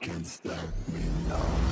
can stop me now.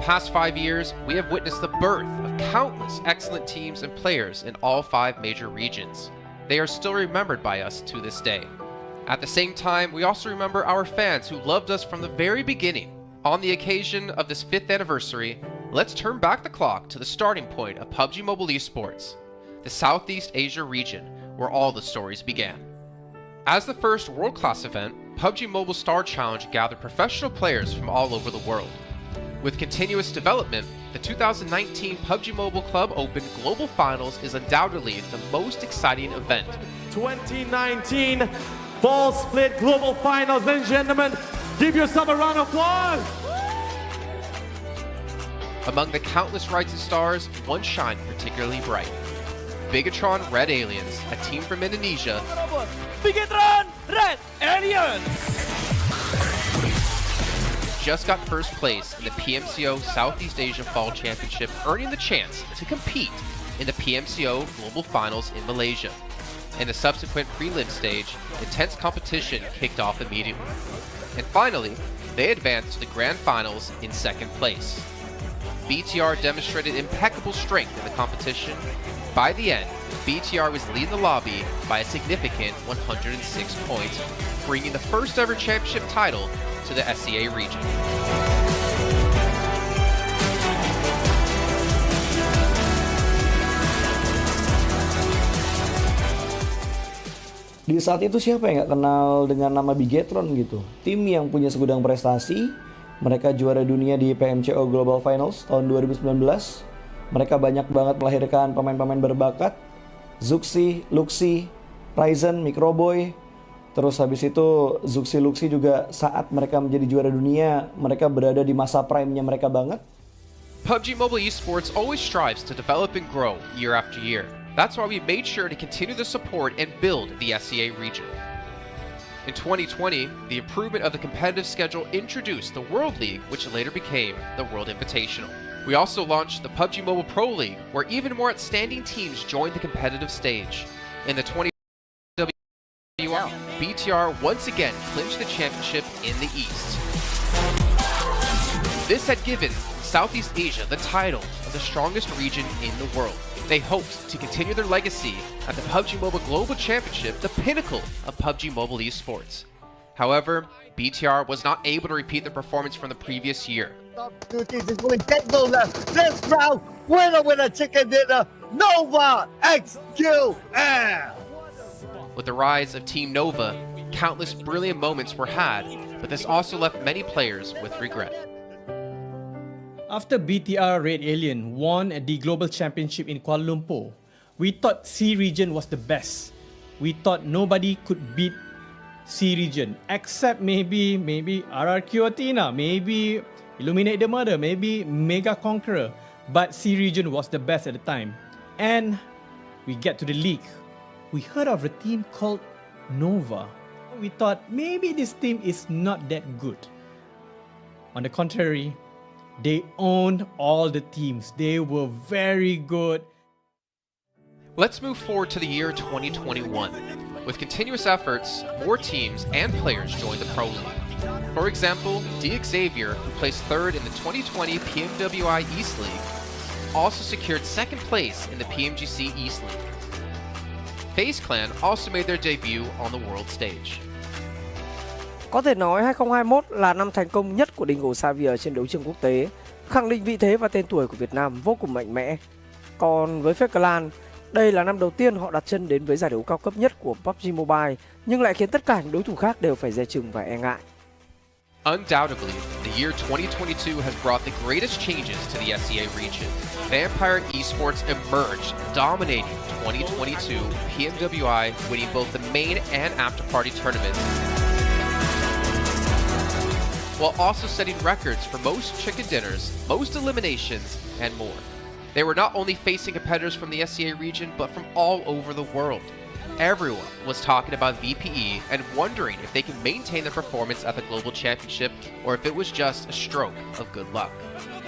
past 5 years, we have witnessed the birth of countless excellent teams and players in all 5 major regions. They are still remembered by us to this day. At the same time, we also remember our fans who loved us from the very beginning. On the occasion of this 5th anniversary, let's turn back the clock to the starting point of PUBG Mobile esports, the Southeast Asia region, where all the stories began. As the first world-class event, PUBG Mobile Star Challenge gathered professional players from all over the world. With continuous development, the 2019 PUBG Mobile Club Open Global Finals is undoubtedly the most exciting event. 2019 Fall Split Global Finals, ladies and gentlemen, give yourself a round of applause! Among the countless rising stars, one shined particularly bright. Bigatron Red Aliens, a team from Indonesia, Bigatron Red Aliens! just got first place in the PMCO Southeast Asia Fall Championship, earning the chance to compete in the PMCO Global Finals in Malaysia. In the subsequent prelim stage, intense competition kicked off immediately. And finally, they advanced to the Grand Finals in 2nd place. BTR demonstrated impeccable strength in the competition. By the end, BTR was leading the lobby by a significant 106 points, bringing the first ever championship title to the SEA region. Di saat itu siapa yang nggak kenal dengan nama Bigatron gitu? Tim yang punya segudang prestasi, mereka juara dunia di PMCO Global Finals tahun 2019. Mereka banyak banget melahirkan pemain-pemain berbakat, Zuxi, Luxi, Ryzen, Microboy. Terus habis itu Zuxi, Luxi juga saat mereka menjadi juara dunia, mereka berada di masa prime-nya mereka banget. PUBG Mobile Esports always strives to develop and grow year after year. That's why we made sure to continue the support and build the SEA region. In 2020, the improvement of the competitive schedule introduced the World League, which later became the World Invitational. We also launched the PUBG Mobile Pro League, where even more outstanding teams joined the competitive stage. In the 20 WR, BTR once again clinched the championship in the East. This had given Southeast Asia the title of the strongest region in the world. They hoped to continue their legacy at the PUBG Mobile Global Championship, the pinnacle of PUBG Mobile esports. However, BTR was not able to repeat the performance from the previous year. Two teams is going to this round. Winner, chicken dinner. Nova XQL. With the rise of Team Nova, countless brilliant moments were had, but this also left many players with regret. After BTR Red Alien won at the Global Championship in Kuala Lumpur, we thought C region was the best. We thought nobody could beat C region except maybe RRQ Athena, maybe Illuminate the Murder, maybe Mega Conqueror. But C region was the best at the time. And we get to the league. We heard of a team called Nova. We thought maybe this team is not that good. On the contrary, they owned all the teams. They were very good. Let's move forward to the year 2021. With continuous efforts, more teams and players joined the Pro League. For example, Xavier, who placed 3rd in the 2020 PMWI East League, also secured 2nd place in the PMGC East League. FaZe Clan also made their debut on the world stage. Có thể nói 2021 là năm thành công nhất của Dingo Xavier trên đấu trường quốc tế, khẳng định vị thế và tên tuổi của Việt Nam vô cùng mạnh mẽ. Còn với FaZe Clan, đây là năm đầu tiên họ đặt chân đến với giải đấu cao cấp nhất của PUBG Mobile, nhưng lại khiến tất cả những đối thủ khác đều phải dè chừng và e ngại. Undoubtedly, the year 2022 has brought the greatest changes to the SEA region. Vampire Esports emerged, dominating 2022 PMWI, winning both the main and after-party tournaments, while also setting records for most chicken dinners, most eliminations, and more. They were not only facing competitors from the SEA region, but from all over the world. Everyone was talking about VPE and wondering if they can maintain their performance at the Global Championship or if it was just a stroke of good luck.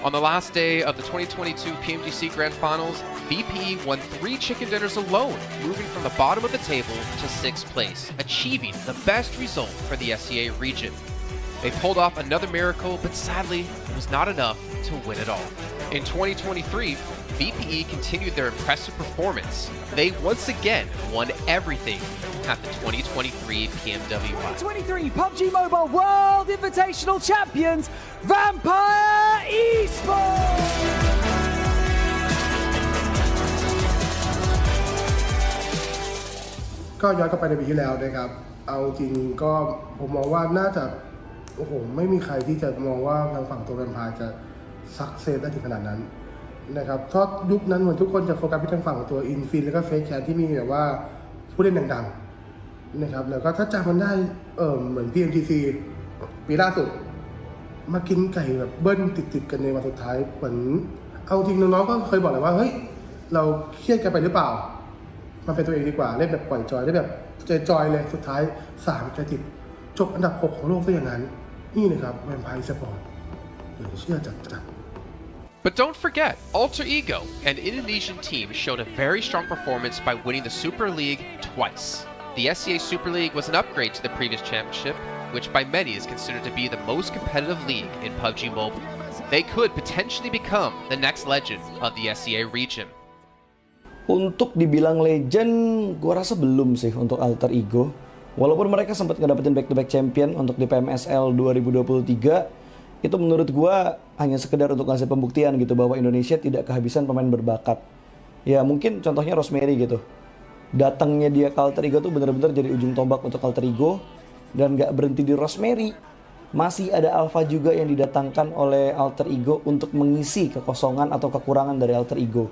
On the last day of the 2022 PMGC Grand Finals, VPE won 3 chicken dinners alone, moving from the bottom of the table to 6th place, achieving the best result for the SEA region. They pulled off another miracle, but sadly, it was was not enough to win it all. In 2023, VPE continued their impressive performance. They once again won everything at the 2023 PMWI. 2023 PUBG Mobile World Invitational Champions, Vampire Esports! ก็ย้อนกลับไปในปีที่แล้วนะครับเอาจริงก็ผมมองว่าน่าจะโอ้โหไม่มีใครที่จะมองว่าทางฝั่งตัวแวมไพร์จะซักเซสได้ถึงขนาดนั้นนะครับเพราะยุคนั้นเหมือนทุกคนจะโฟกัสไปทางฝั่งตัวอินฟินแล้วก็เฟซแคทที่มีแบบว่าผู้เล่นดังๆนะครับแล้วก็ถ้าจำมันได้เหมือน PMGC ปีล่าสุดมากินไก่แบบเบิ้ลติดๆกันในวันสุดท้ายเหมือนเอาจริงน้องๆก็เคยบอกเลยว่าเฮ้ยเราเครียดกันไปหรือเปล่ามันเป็นตัวเองดีกว่าเล่นแบบปล่อยจอยได้แบบจอยเลยสุดท้าย3 จะติดจบอันดับ 6 ของโลกซะอย่างนั้นนี่นะครับแวมไพร์สปอร์ตเหลือเชื่อจัด But don't forget, Alter Ego, an Indonesian team, showed a very strong performance by winning the Super League twice. The SCA Super League was an upgrade to the previous championship, which by many is considered to be the most competitive league in PUBG Mobile. They could potentially become the next legend of the SCA region. Untuk dibilang legend, gua rasa belum sih untuk Alter Ego. Walaupun mereka sempat ngedapetin back-to-back champion untuk di PMSL 2023, itu menurut gua hanya sekedar untuk ngasih pembuktian gitu bahwa Indonesia tidak kehabisan pemain berbakat. Ya mungkin contohnya Rosemary gitu. Datangnya dia ke Alter Ego tuh bener-bener jadi ujung tombak untuk Alter Ego. Dan gak berhenti di Rosemary. Masih ada Alpha juga yang didatangkan oleh Alter Ego untuk mengisi kekosongan atau kekurangan dari Alter Ego.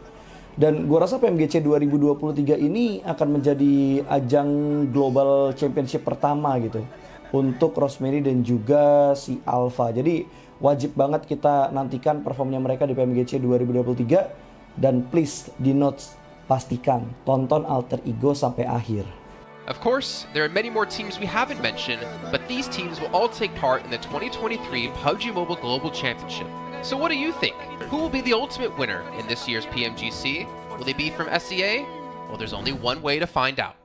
Dan gue rasa PMGC 2023 ini akan menjadi ajang global championship pertama gitu untuk Rosemary dan juga si Alpha. Jadi wajib banget kita nantikan performnya mereka di PMGC 2023. Dan please di notes pastikan tonton Alter Ego sampai akhir. Of course, there are many more teams we haven't mentioned, but these teams will all take part in the 2023 PUBG Mobile Global Championship. So what do you think? Who will be the ultimate winner in this year's PMGC? Will they be from SCA? Well, there's only one way to find out.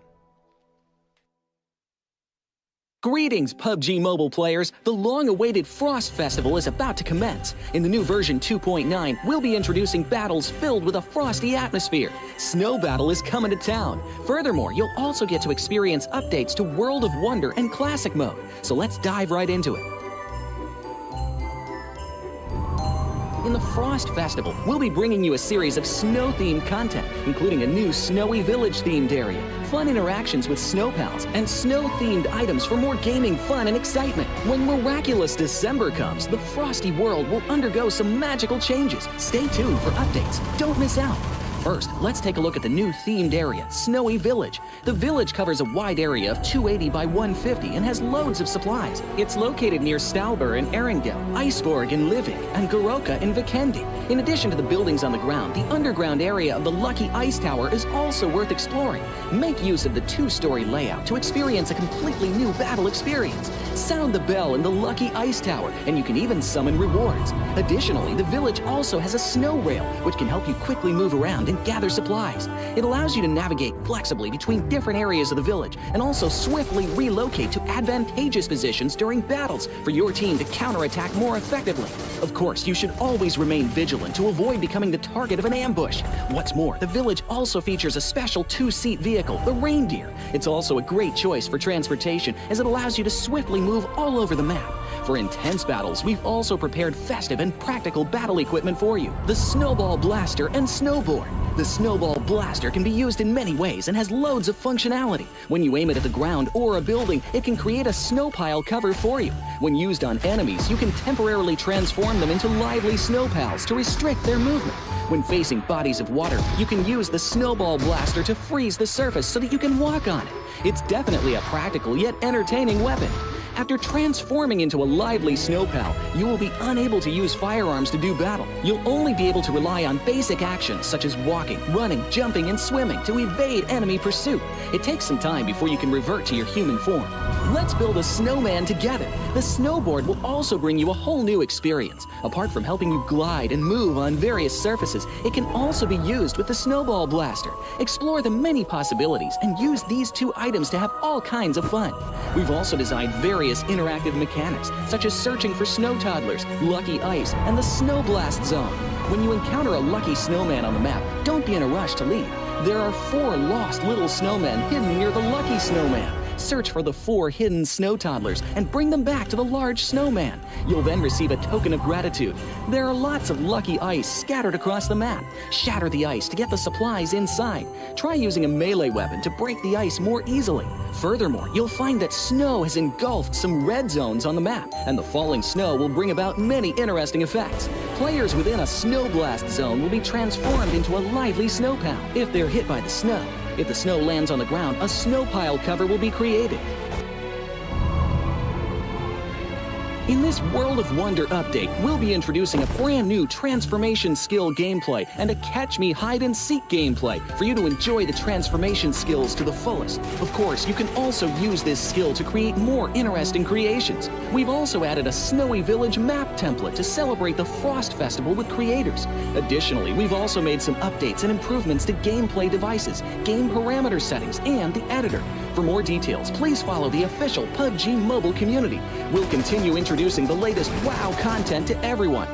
Greetings, PUBG Mobile players! The long-awaited Frost Festival is about to commence. In the new version 2.9, we'll be introducing battles filled with a frosty atmosphere. Snow Battle is coming to town. Furthermore, you'll also get to experience updates to World of Wonder and Classic Mode. So let's dive right into it. In the Frost Festival, we'll be bringing you a series of snow-themed content, including a new Snowy Village-themed area, fun interactions with snow pals, and snow-themed items for more gaming fun and excitement. When miraculous December comes, the frosty world will undergo some magical changes. Stay tuned for updates. Don't miss out. First, let's take a look at the new themed area, Snowy Village. The village covers a wide area of 280 by 150 and has loads of supplies. It's located near Stalber in Erringel, Iceborg in Livik, and Goroka in Vikendi. In addition to the buildings on the ground, the underground area of the Lucky Ice Tower is also worth exploring. Make use of the 2-story layout to experience a completely new battle experience. Sound the bell in the Lucky Ice Tower, and you can even summon rewards. Additionally, the village also has a snow rail, which can help you quickly move around and gather supplies. It allows you to navigate flexibly between different areas of the village and also swiftly relocate to advantageous positions during battles for your team to counterattack more effectively. Of course, you should always remain vigilant to avoid becoming the target of an ambush. What's more, the village also features a special 2-seat vehicle, the Reindeer. It's also a great choice for transportation as it allows you to swiftly move all over the map. For intense battles, we've also prepared festive and practical battle equipment for you, the Snowball Blaster and Snowboard. The Snowball Blaster can be used in many ways and has loads of functionality. When you aim it at the ground or a building, it can create a snow pile cover for you. When used on enemies, you can temporarily transform them into lively snow pals to restrict their movement. When facing bodies of water, you can use the Snowball Blaster to freeze the surface so that you can walk on it. It's definitely a practical yet entertaining weapon. After transforming into a lively snow pal, you will be unable to use firearms to do battle. You'll only be able to rely on basic actions such as walking, running, jumping, and swimming to evade enemy pursuit. It takes some time before you can revert to your human form. Let's build a snowman together. The snowboard will also bring you a whole new experience. Apart from helping you glide and move on various surfaces, it can also be used with the Snowball Blaster. Explore the many possibilities and use these two items to have all kinds of fun. We've also designed very various interactive mechanics, such as searching for snow toddlers, lucky ice, and the snow blast zone. When you encounter a lucky snowman on the map, don't be in a rush to leave. There are 4 lost little snowmen hidden near the lucky snowman. Search for the 4 hidden snow toddlers and bring them back to the large snowman. You'll then receive a token of gratitude. There are lots of lucky ice scattered across the map. Shatter the ice to get the supplies inside. Try using a melee weapon to break the ice more easily. Furthermore, you'll find that snow has engulfed some red zones on the map, and the falling snow will bring about many interesting effects. Players within a snow blast zone will be transformed into a lively snow pal if they're hit by the snow. If the snow lands on the ground, a snow pile cover will be created. In this World of Wonder update, we'll be introducing a brand new transformation skill gameplay and a catch me hide and seek gameplay for you to enjoy the transformation skills to the fullest. Of course, you can also use this skill to create more interesting creations. We've also added a Snowy Village map template to celebrate the Frost Festival with creators. Additionally, we've also made some updates and improvements to gameplay devices, game parameter settings, and the editor. For more details, please follow the official PUBG mobile community. We'll continue introducing the latest WoW content to everyone.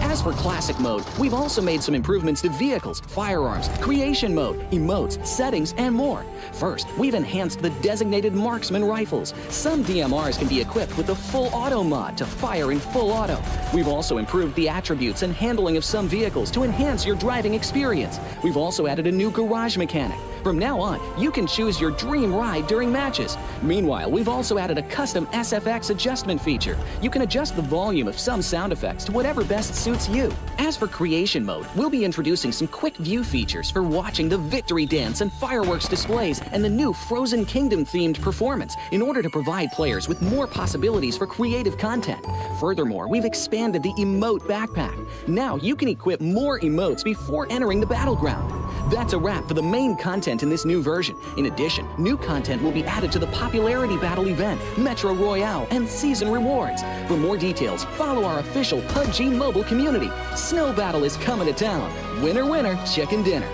As for Classic Mode, we've also made some improvements to vehicles, firearms, creation mode, emotes, settings, and more. First, we've enhanced the designated marksman rifles. Some DMRs can be equipped with the full auto mod to fire in full auto. We've also improved the attributes and handling of some vehicles to enhance your driving experience. We've also added a new garage mechanic. From now on, you can choose your dream ride during matches. Meanwhile, we've also added a custom SFX adjustment feature. You can adjust the volume of some sound effects to whatever best suits you. As for creation mode, we'll be introducing some quick view features for watching the victory dance and fireworks displays and the new Frozen Kingdom themed performance in order to provide players with more possibilities for creative content. Furthermore, we've expanded the emote backpack. Now you can equip more emotes before entering the battleground. That's a wrap for the main content in this new version. In addition, new content will be added to the popularity battle event, Metro Royale, and season rewards. For more details, follow our official PUBG mobile community. Snow Battle is coming to town. Winner, winner, chicken dinner.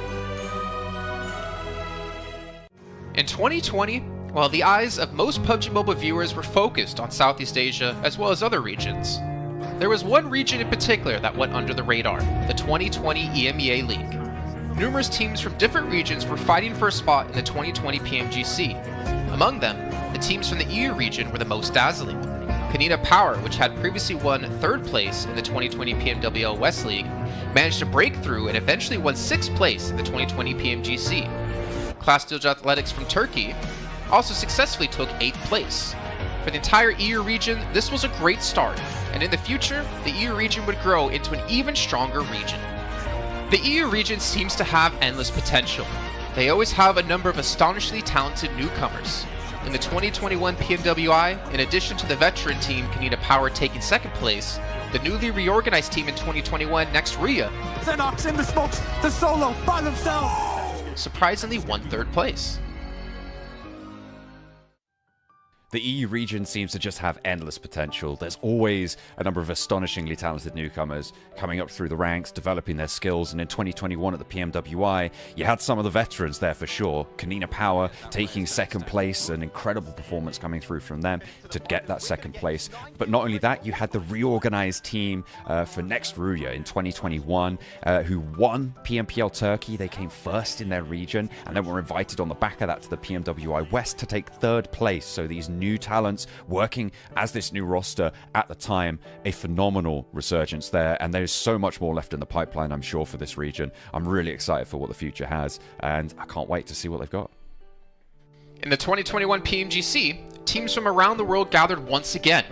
In 2020, while the eyes of most PUBG Mobile viewers were focused on Southeast Asia as well as other regions, there was one region in particular that went under the radar, the 2020 EMEA League. Numerous teams from different regions were fighting for a spot in the 2020 PMGC. Among them, the teams from the EU region were the most dazzling. Canina Power, which had previously won 3rd place in the 2020 PMWL West League, managed to break through and eventually won 6th place in the 2020 PMGC. Class Dilge Athletics from Turkey also successfully took 8th place. For the entire EU region, this was a great start, and in the future, the EU region would grow into an even stronger region. The EU region seems to have endless potential. They always have a number of astonishingly talented newcomers. In the 2021 PMWI, in addition to the veteran team Canina Power taking 2nd place, the newly reorganized team in 2021, Nextria, Xenox in the smokes, the solo by themselves, surprisingly won 3rd place. The EU region seems to just have endless potential. There's always a number of astonishingly talented newcomers coming up through the ranks, developing their skills, and in 2021 at the PMWI, you had some of the veterans there for sure. Canina Power taking 2nd place, an incredible performance coming through from them to get that 2nd place. But not only that, you had the reorganized team for Nextria in 2021 who won PMPL Turkey. They came 1st in their region and then were invited on the back of that to the PMWI West to take 3rd place. So these new talents working as this new roster at the time, a phenomenal resurgence there, and there's so much more left in the pipeline, I'm sure, for this region. I'm really excited for what the future has, and I can't wait to see what they've got. In the 2021 PMGC, teams from around the world gathered once again.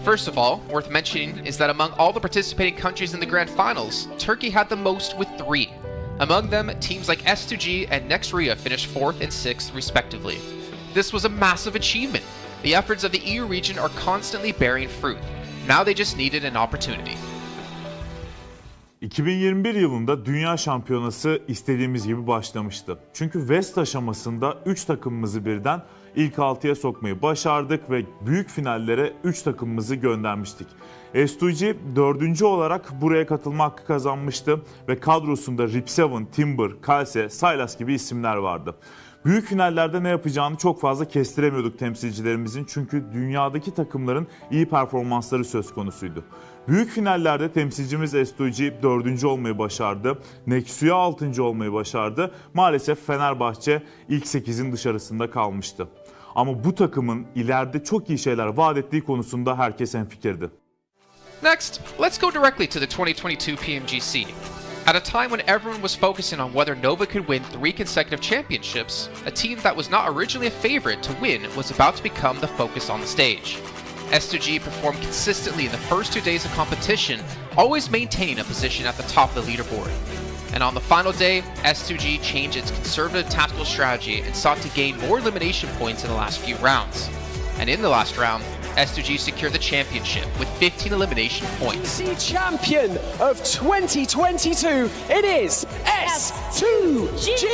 First of all, worth mentioning is that among all the participating countries in the Grand Finals, Turkey had the most with 3. Among them, teams like S2G and Nextria finished 4th and 6th respectively. This was a massive achievement. The efforts of the EU region are constantly bearing fruit. Now they just needed an opportunity. 2021 yılında Dünya Şampiyonası istediğimiz gibi başlamıştı. Çünkü West aşamasında 3 takımımızı birden ilk 6'ya sokmayı başardık ve büyük finallere 3 takımımızı göndermiştik. S2G 4. olarak buraya katılma hakkı kazanmıştı ve kadrosunda Rip7, Timber, Kalse, Sylas gibi isimler vardı. Büyük finallerde ne yapacağını çok fazla kestiremiyorduk temsilcilerimizin, çünkü dünyadaki takımların iyi performansları söz konusuydu. Büyük finallerde temsilcimiz S2G 4. olmayı başardı. Nexu'ya 6. olmayı başardı. Maalesef Fenerbahçe ilk 8'in dışarısında kalmıştı. Ama bu takımın ileride çok iyi şeyler vaat ettiği konusunda herkes hemfikirdi. Next, let's go directly to the 2022 PMGC. At a time when everyone was focusing on whether Nova could win 3 consecutive championships, a team that was not originally a favorite to win was about to become the focus on the stage. S2G performed consistently in the first 2 days of competition, always maintaining a position at the top of the leaderboard. And on the final day, S2G changed its conservative tactical strategy and sought to gain more elimination points in the last few rounds. And in the last round, S2G secured the championship with 15 elimination points. The champion of 2022, it is S2G!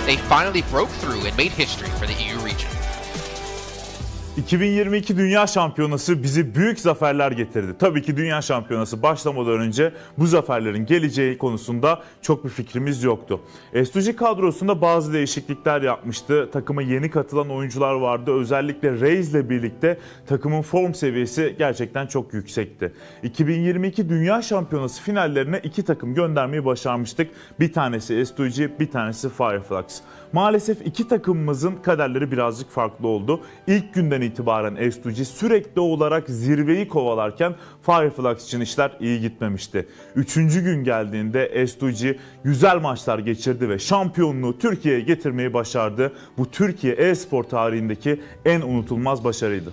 They finally broke through and made history for the EU region. 2022 Dünya Şampiyonası bizi büyük zaferler getirdi. Tabii ki Dünya Şampiyonası başlamadan önce bu zaferlerin geleceği konusunda çok bir fikrimiz yoktu. S2G kadrosunda bazı değişiklikler yapmıştı. Takıma yeni katılan oyuncular vardı. Özellikle Reis ile birlikte takımın form seviyesi gerçekten çok yüksekti. 2022 Dünya Şampiyonası finallerine 2 takım göndermeyi başarmıştık. Bir tanesi S2G, bir tanesi Fireflux. Maalesef 2 takımımızın kaderleri birazcık farklı oldu. İlk günden itibaren S2G sürekli olarak zirveyi kovalarken Fireflux için işler iyi gitmemişti. 3. gün geldiğinde S2G güzel maçlar geçirdi ve şampiyonluğu Türkiye'ye getirmeyi başardı. Bu Türkiye e-spor tarihindeki en unutulmaz başarıydı.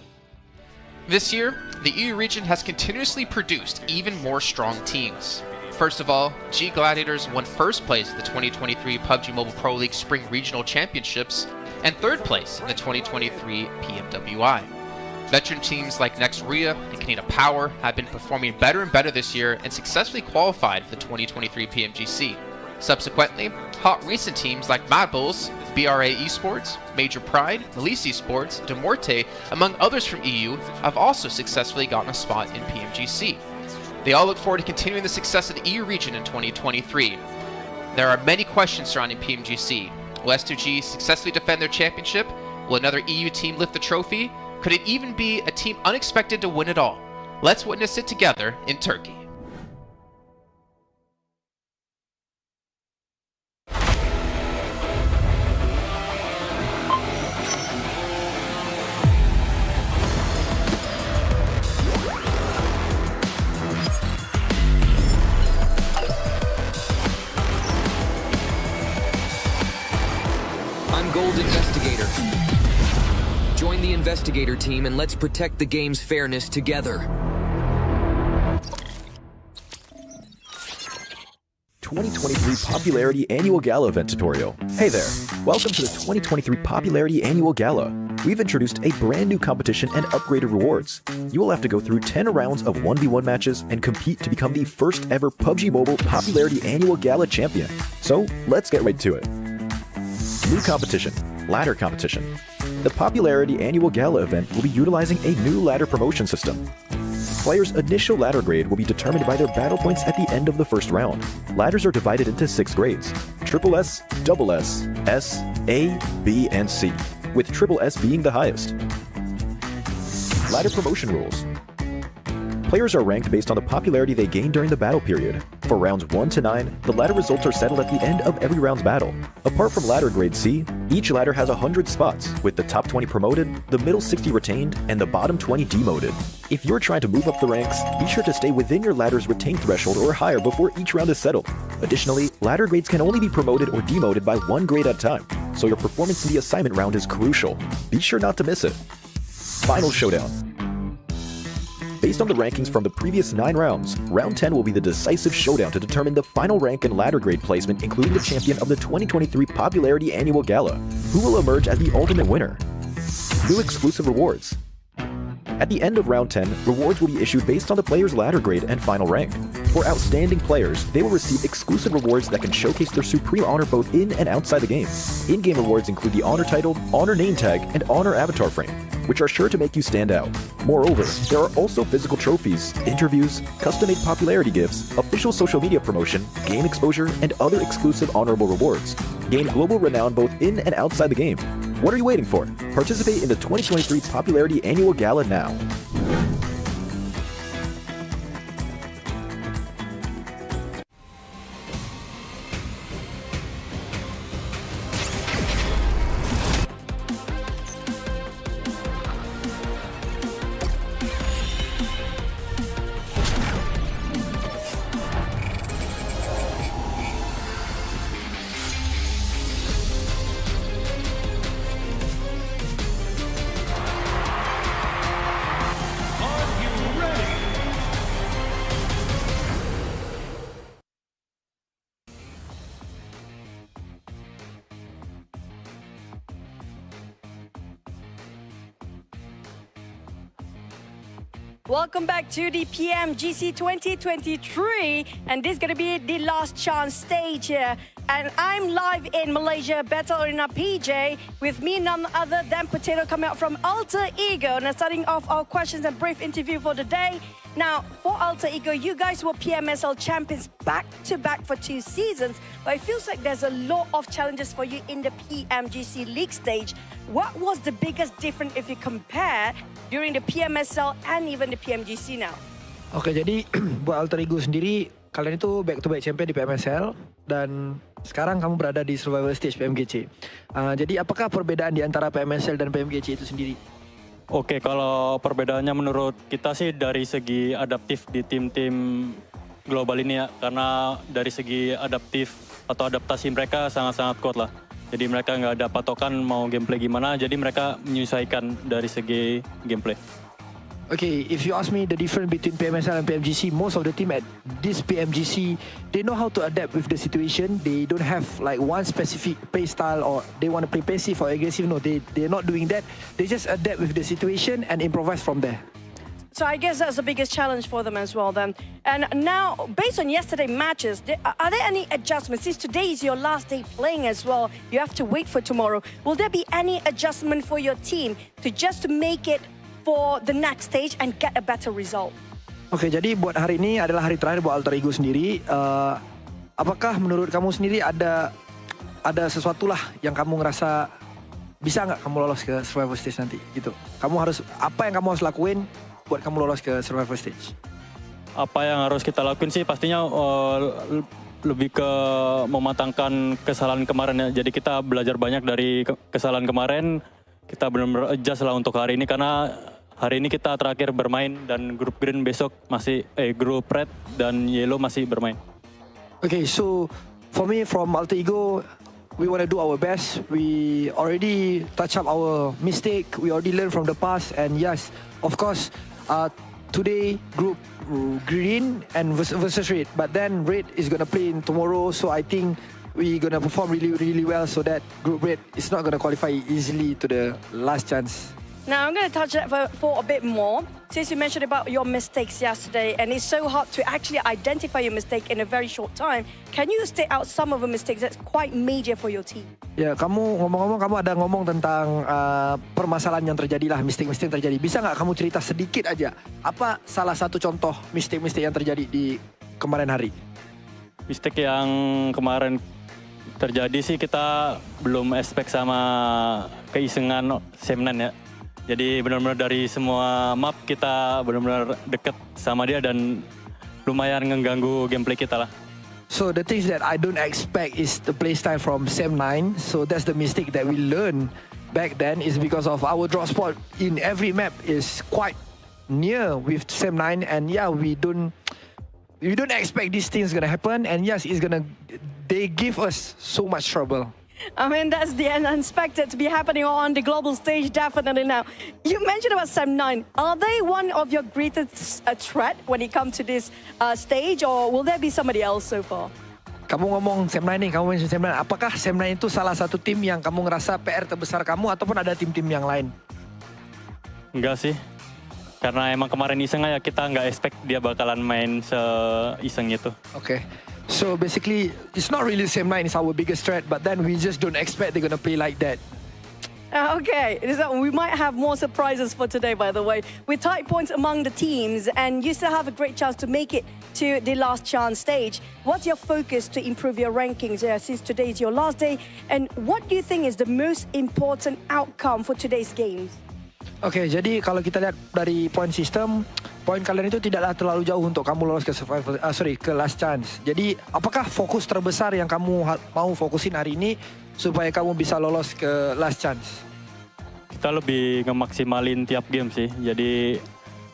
This year, the EU region has continuously produced even more strong teams. First of all, G Gladiators won first place at the 2023 PUBG Mobile Pro League Spring Regional Championships and third place in the 2023 PMWI. Veteran teams like Nexuria and Canada Power have been performing better and better this year and successfully qualified for the 2023 PMGC. Subsequently, hot recent teams like Mad Bulls, BRA Esports, Major Pride, Melise Esports, Demorte, among others from EU, have also successfully gotten a spot in PMGC. They all look forward to continuing the success of the EU region in 2023. There are many questions surrounding PMGC. Will S2G successfully defend their championship? Will another EU team lift the trophy? Could it even be a team unexpected to win it all? Let's witness it together in Turkey. Gold Investigator. Join the Investigator team and let's protect the game's fairness together. 2023 Popularity Annual Gala event tutorial. Hey there, welcome to the 2023 Popularity Annual Gala. We've introduced a brand new competition and upgraded rewards. You will have to go through 10 rounds of 1v1 matches and compete to become the first ever PUBG Mobile Popularity Annual Gala champion. So let's get right to it. New competition, ladder competition. The Popularity Annual Gala event will be utilizing a new ladder promotion system. Players' initial ladder grade will be determined by their battle points at the end of the first round. Ladders are divided into 6 grades: Triple S, Double S, S, A, B, and C, with Triple S being the highest. Ladder promotion rules. Players are ranked based on the popularity they gain during the battle period. For rounds 1 to 9, the ladder results are settled at the end of every round's battle. Apart from ladder grade C, each ladder has 100 spots, with the top 20 promoted, the middle 60 retained, and the bottom 20 demoted. If you're trying to move up the ranks, be sure to stay within your ladder's retained threshold or higher before each round is settled. Additionally, ladder grades can only be promoted or demoted by 1 grade at a time, so your performance in the assignment round is crucial. Be sure not to miss it. Final showdown. Based on the rankings from the previous 9 rounds, round 10 will be the decisive showdown to determine the final rank and ladder grade placement, including the champion of the 2023 Popularity Annual Gala, who will emerge as the ultimate winner. New exclusive rewards. At the end of round 10, rewards will be issued based on the player's ladder grade and final rank. For outstanding players, they will receive exclusive rewards that can showcase their supreme honor both in and outside the game. In-game rewards include the honor title, honor name tag, and honor avatar frame. which are sure to make you stand out. Moreover, there are also physical trophies, interviews, custom-made popularity gifts, official social media promotion, game exposure, and other exclusive honorable rewards. Gain global renown both in and outside the game. What are you waiting for? Participate in the 2023 Popularity Annual Gala now. Welcome back to the PMGC 2023, and this is going to be the last chance stage here. And I'm live in Malaysia, Battle Arena PJ, with me none other than Potato coming out from Alter Ego. Now starting off our questions and brief interview for the day. Now, for Alter Ego, you guys were PMSL champions back-to-back for 2 seasons, but it feels like there's a lot of challenges for you in the PMGC League stage. What was the biggest difference if you compare during the PMSL and even the PMGC now? Oke, jadi buat Alter Ego sendiri, kalian itu back-to-back champion di PMSL dan sekarang kamu berada di survival stage PMGC. Jadi apakah perbedaan di antara PMSL dan PMGC itu sendiri? Oke, kalau perbedaannya menurut kita sih dari segi adaptif di tim-tim global ini ya. Karena dari segi adaptif atau adaptasi mereka sangat-sangat kuat lah. Jadi mereka nggak ada patokan mau gameplay gimana, jadi mereka menyesuaikan dari segi gameplay. Okay, if you ask me the difference between PMSL and PMGC, most of the team at this PMGC, they know how to adapt with the situation. They don't have like one specific play style or they want to play passive or aggressive. No, they're not doing that. They just adapt with the situation and improvise from there. So I guess that's the biggest challenge for them as well then. And now, based on yesterday's matches, are there any adjustments? Since today is your last day playing as well, you have to wait for tomorrow. Will there be any adjustment for your team to just make it for the next stage and get a better result? Oke, jadi buat hari ini adalah hari terakhir buat Alter Ego sendiri. Apakah menurut kamu sendiri ada sesuatu lah yang kamu ngerasa bisa nggak kamu lolos ke survival stage nanti gitu? Kamu harus apa yang kamu harus lakuin buat kamu lolos ke survival stage? Apa yang harus kita lakuin sih pastinya lebih ke mematangkan kesalahan kemarin ya. Jadi kita belajar banyak dari kesalahan kemarin. Kita benar-benar adjust lah untuk hari ini karena hari ini kita terakhir bermain dan grup green besok masih grup red dan yellow masih bermain. Okay, so for me from Alter Ego, we want to do our best. We already touch up our mistake. We already learned from the past, and yes, of course, today group green and versus red, but then red is gonna play in tomorrow. So I think we're gonna perform really well so that group red is not gonna qualify easily to the last chance. Now I'm gonna touch that for a bit more. Since you mentioned about your mistakes yesterday, and it's so hard to actually identify your mistake in a very short time, can you state out some of the mistakes that's quite major for your team? Ya, kamu ngomong-ngomong, kamu ada ngomong tentang permasalahan yang terjadi lah, mistake-mistake yang terjadi. Bisa nggak kamu cerita sedikit aja, apa salah satu contoh mistake-mistake yang terjadi di kemarin hari? Mistake yang kemarin terjadi sih kita belum expect sama keisengan Semnan ya. Jadi benar-benar dari semua map kita benar-benar deket sama dia dan lumayan mengganggu gameplay kita lah. So the things that I don't expect is the playstyle from Sem9. So that's the mistake that we learned back then is because of our drop spot in every map is quite near with Sem9, and yeah, we don't expect these things gonna happen, and yes, they give us so much trouble. I mean, that's the unexpected to be happening on the global stage, definitely now. You mentioned about Sem9. Are they one of your greatest threat when it comes to this stage, or will there be somebody else so far? Kamu ngomong Sem9 nih, kamu mention Sem9. Apakah Sem9 itu salah satu tim yang kamu ngerasa PR terbesar kamu, ataupun ada tim-tim yang lain? Enggak sih. Karena emang kemarin iseng aja, kita nggak expect dia bakalan main se-iseng itu. Okay. So basically, it's not really Sem9 is our biggest threat, but then we just don't expect they're gonna play like that. Okay, we might have more surprises for today, by the way. With tight points among the teams, and you still have a great chance to make it to the last chance stage. What's your focus to improve your rankings since today is your last day? And what do you think is the most important outcome for today's games? Okay, jadi kalau kita lihat dari point system, poin kalian itu tidaklah terlalu jauh untuk kamu lolos ke ke last chance. Jadi, apakah fokus terbesar yang kamu mau fokusin hari ini supaya kamu bisa lolos ke last chance? Kita lebih ngemaksimalin tiap game sih. Jadi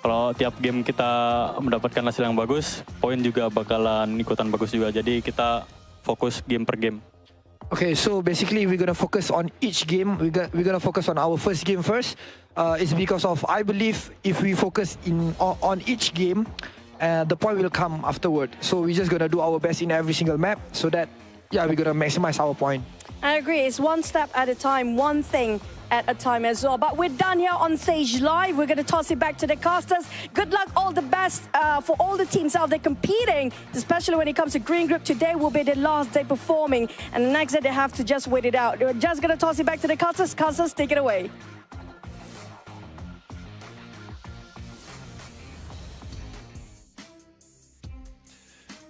kalau tiap game kita mendapatkan hasil yang bagus, poin juga bakalan ikutan bagus juga. Jadi kita fokus game per game. Okay, so basically we're gonna focus on each game. We're gonna focus on our first game first. It's because of I believe if we focus on each game, the point will come afterward. So we're just gonna do our best in every single map so that we're gonna maximize our point. I agree. It's one step at a time, one thing at a time as well. But we're done here on Stage Live. We're going to toss it back to the casters. Good luck, all the best for all the teams out there competing, especially when it comes to Green Group. Today will be the last day performing, and the next day they have to just wait it out. We're just going to toss it back to the casters. Casters, take it away.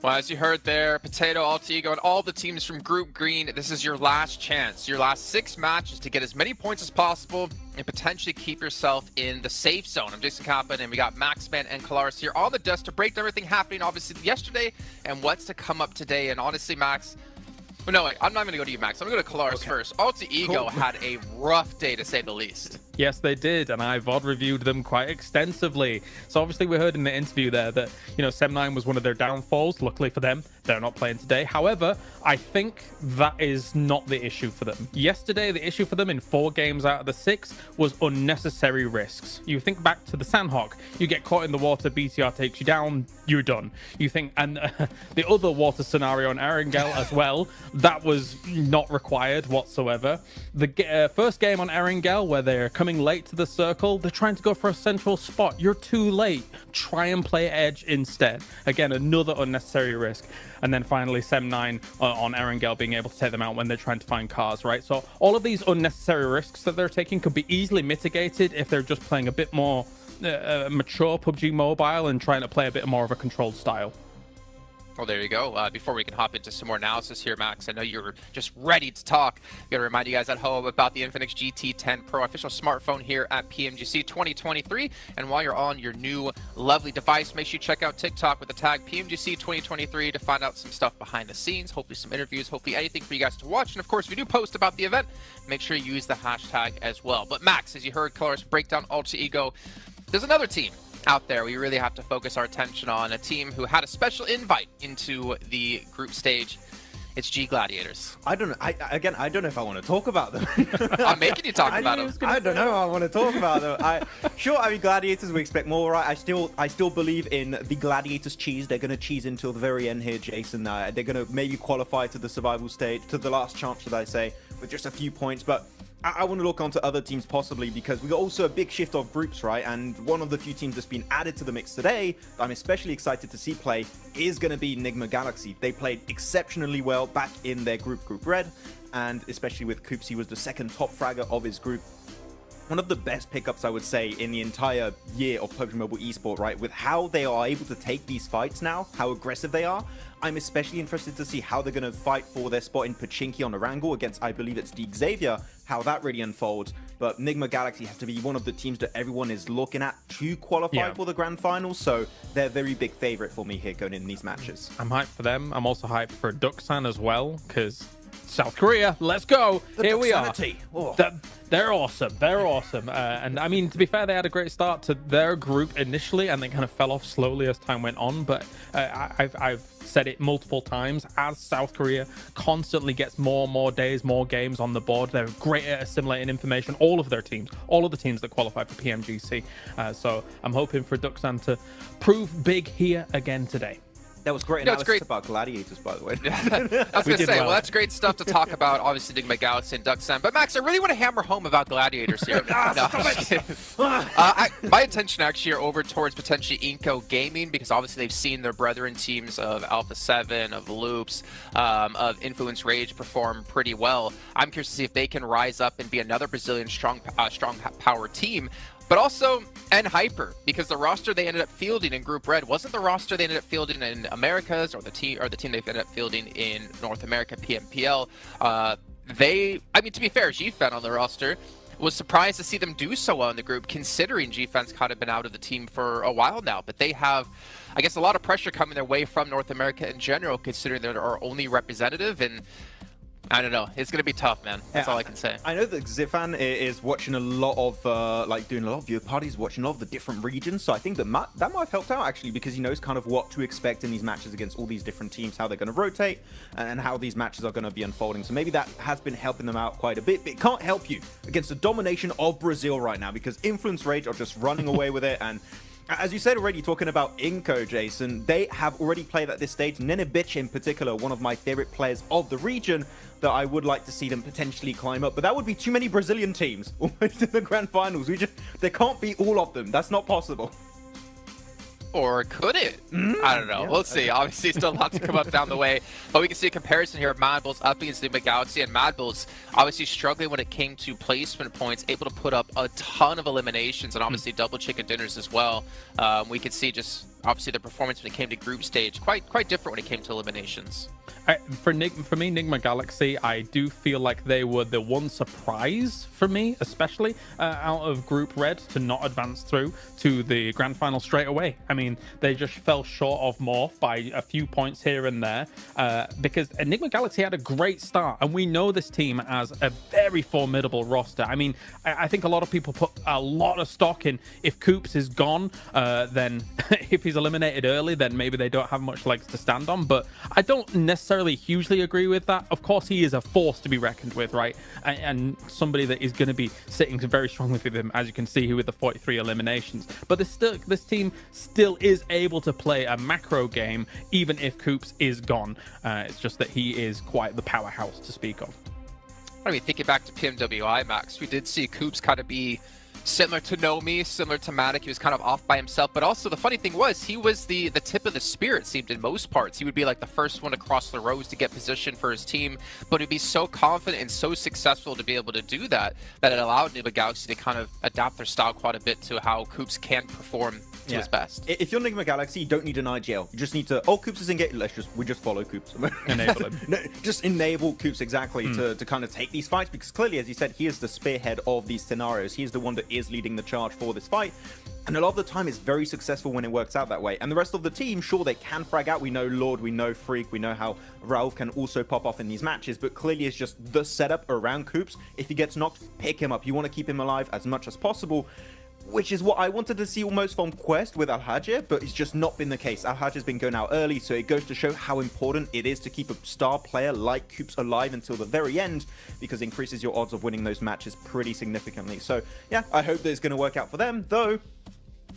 Well, as you heard there, Potato, Alter Ego, and all the teams from Group Green, this is your last chance, your last 6 matches to get as many points as possible and potentially keep yourself in the safe zone. I'm Jason Kaplan, and we got Maxman and Kalaris here on the desk to break down everything happening, obviously, yesterday and what's to come up today. And honestly, Max, well, no, I'm not going to go to you, Max. I'm going to go to Kalaris first. Alter Ego had a rough day, to say the least. Yes, they did, and I VOD reviewed them quite extensively. So obviously we heard in the interview there that, Sem9 was one of their downfalls. Luckily for them, they're not playing today. However, I think that is not the issue for them. Yesterday, the issue for them in 4 games out of the 6 was unnecessary risks. You think back to the Sandhawk, you get caught in the water, BTR takes you down, you're done. You think, and the other water scenario on Erangel as well, that was not required whatsoever. The first game on Erangel, where they're coming late to the circle, they're trying to go for a central spot. You're too late. Try and play edge instead. Again, another unnecessary risk. And then finally, Sem9 on Erangel being able to take them out when they're trying to find cars, right? So all of these unnecessary risks that they're taking could be easily mitigated if they're just playing a bit more mature PUBG Mobile and trying to play a bit more of a controlled style. Well, there you go. Before we can hop into some more analysis here, Max, I know you're just ready to talk. Got to remind you guys at home about the Infinix GT10 Pro official smartphone here at PMGC 2023. And while you're on your new lovely device, make sure you check out TikTok with the tag PMGC 2023 to find out some stuff behind the scenes, hopefully some interviews, hopefully anything for you guys to watch. And of course, if you do post about the event, make sure you use the hashtag as well. But Max, as you heard Kalaris break down Alter Ego, there's another team out there we really have to focus our attention on, a team who had a special invite into the group stage. It's G Gladiators. I don't know. I don't know if I want to talk about them. I'm making you talk about them. I don't know. I want to talk about them. I mean, Gladiators, we expect more, right? I still believe in the Gladiators cheese. They're going to cheese until the very end here, Jason. They're going to maybe qualify to the survival stage, to the last chance, should I say, with just a few points. But I want to look onto other teams possibly, because we got also a big shift of groups, right? And one of the few teams that's been added to the mix today that I'm especially excited to see play is going to be Enigma Galaxy. They played exceptionally well back in their Group Red, and especially with Coops, he was the second top fragger of his group. One of the best pickups, I would say, in the entire year of PUBG Mobile Esport, right? With how they are able to take these fights now, how aggressive they are. I'm especially interested to see how they're going to fight for their spot in Pachinki on Erangel against, I believe it's Deek Xavier, how that really unfolds. But Enigma Galaxy has to be one of the teams that everyone is looking at to qualify for the grand finals, so they're a very big favorite for me here going in these matches. I'm hyped for them. I'm also hyped for Duxan as well, because South Korea, let's go. Here we are. Oh. They're awesome. They're awesome. And I mean, to be fair, they had a great start to their group initially, and they kind of fell off slowly as time went on. But I've said it multiple times, as South Korea constantly gets more and more days, more games on the board, they're great at assimilating information. All of their teams, all of the teams that qualify for PMGC. So I'm hoping for Duxan to prove big here again today. That was great analysis about gladiators, by the way. I was going to say, well, that's great stuff to talk about, obviously, Enigma Galaxy and Duxan. But, Max, I really want to hammer home about gladiators here. My attention, actually, are over towards potentially Inco Gaming, because obviously they've seen their brethren teams of Alpha 7, of Loops, of Influence Rage perform pretty well. I'm curious to see if they can rise up and be another Brazilian strong power team. But also Hyper, because the roster they ended up fielding in Group Red wasn't the roster they ended up fielding in Americas, or the team they ended up fielding in North America PMPL. I mean, to be fair, GFan on the roster was surprised to see them do so well in the group, considering GFan's kind of been out of the team for a while now. But they have, I guess, a lot of pressure coming their way from North America in general, considering they're our only representative. And I don't know. It's going to be tough, man. That's all I can say. I know that Zifan is watching a lot of, doing a lot of viewer parties, watching all of the different regions. So I think that might have helped out, actually, because he knows kind of what to expect in these matches against all these different teams, how they're going to rotate, and how these matches are going to be unfolding. So maybe that has been helping them out quite a bit. But it can't help you against the domination of Brazil right now, because Influence Rage are just running away with it. And as you said already, talking about Inco, Jason, they have already played at this stage. Nenebich in particular, one of my favorite players of the region, that I would like to see them potentially climb up. But that would be too many Brazilian teams almost in the grand finals. There can't be all of them. That's not possible. Or could it? I don't know. We'll see. Obviously, still a lot to come up down the way. But we can see a comparison here of Mad Bulls up against Enigma Galaxy. And Mad Bulls obviously struggling when it came to placement points, able to put up a ton of eliminations and obviously double chicken dinners as well. We could see just obviously the performance when it came to group stage quite different when it came to eliminations. For me, Enigma Galaxy, I do feel like they were the one surprise for me, especially out of Group Red, to not advance through to the grand final straight away. I mean, they just fell short of Morph by a few points here and there, because Enigma Galaxy had a great start, and we know this team as a very formidable roster. I mean, I think a lot of people put a lot of stock in if Coops is gone, then if he's eliminated early, then maybe they don't have much legs to stand on. But I don't necessarily hugely agree with that. Of course, he is a force to be reckoned with, right? And somebody that is going to be sitting very strongly with him, as you can see here with the 43 eliminations. But this team still is able to play a macro game, even if Coops is gone. It's just that he is quite the powerhouse to speak of. I mean, thinking back to PMWI, Max, we did see Coops kind of be similar to Nomi, similar to Matic. He was kind of off by himself, but also the funny thing was he was the tip of the spear, it seemed, in most parts. He would be like the first one to cross the rows to get position for his team, but he'd be so confident and so successful to be able to do that it allowed Enigma Galaxy to kind of adapt their style quite a bit to how Coops can perform to his best. If you're Enigma Galaxy, you don't need an IGL. You just need to, Coops is engaged, we just follow Coops. Enable him. No, just enable Coops, exactly, to kind of take these fights, because clearly, as you said, he is the spearhead of these scenarios. He is the one that is leading the charge for this fight, and a lot of the time it's very successful when it works out that way. And the rest of the team, sure, they can frag out. We know Lord, we know Freak, we know how Rauf can also pop off in these matches, but clearly it's just the setup around Coops. If he gets knocked, pick him up. You want to keep him alive as much as possible, which is what I wanted to see almost from Quest with Al-Hajj, but it's just not been the case. Al-Hajj has been going out early, so it goes to show how important it is to keep a star player like Coops alive until the very end, because it increases your odds of winning those matches pretty significantly. So yeah, I hope that it's going to work out for them, though.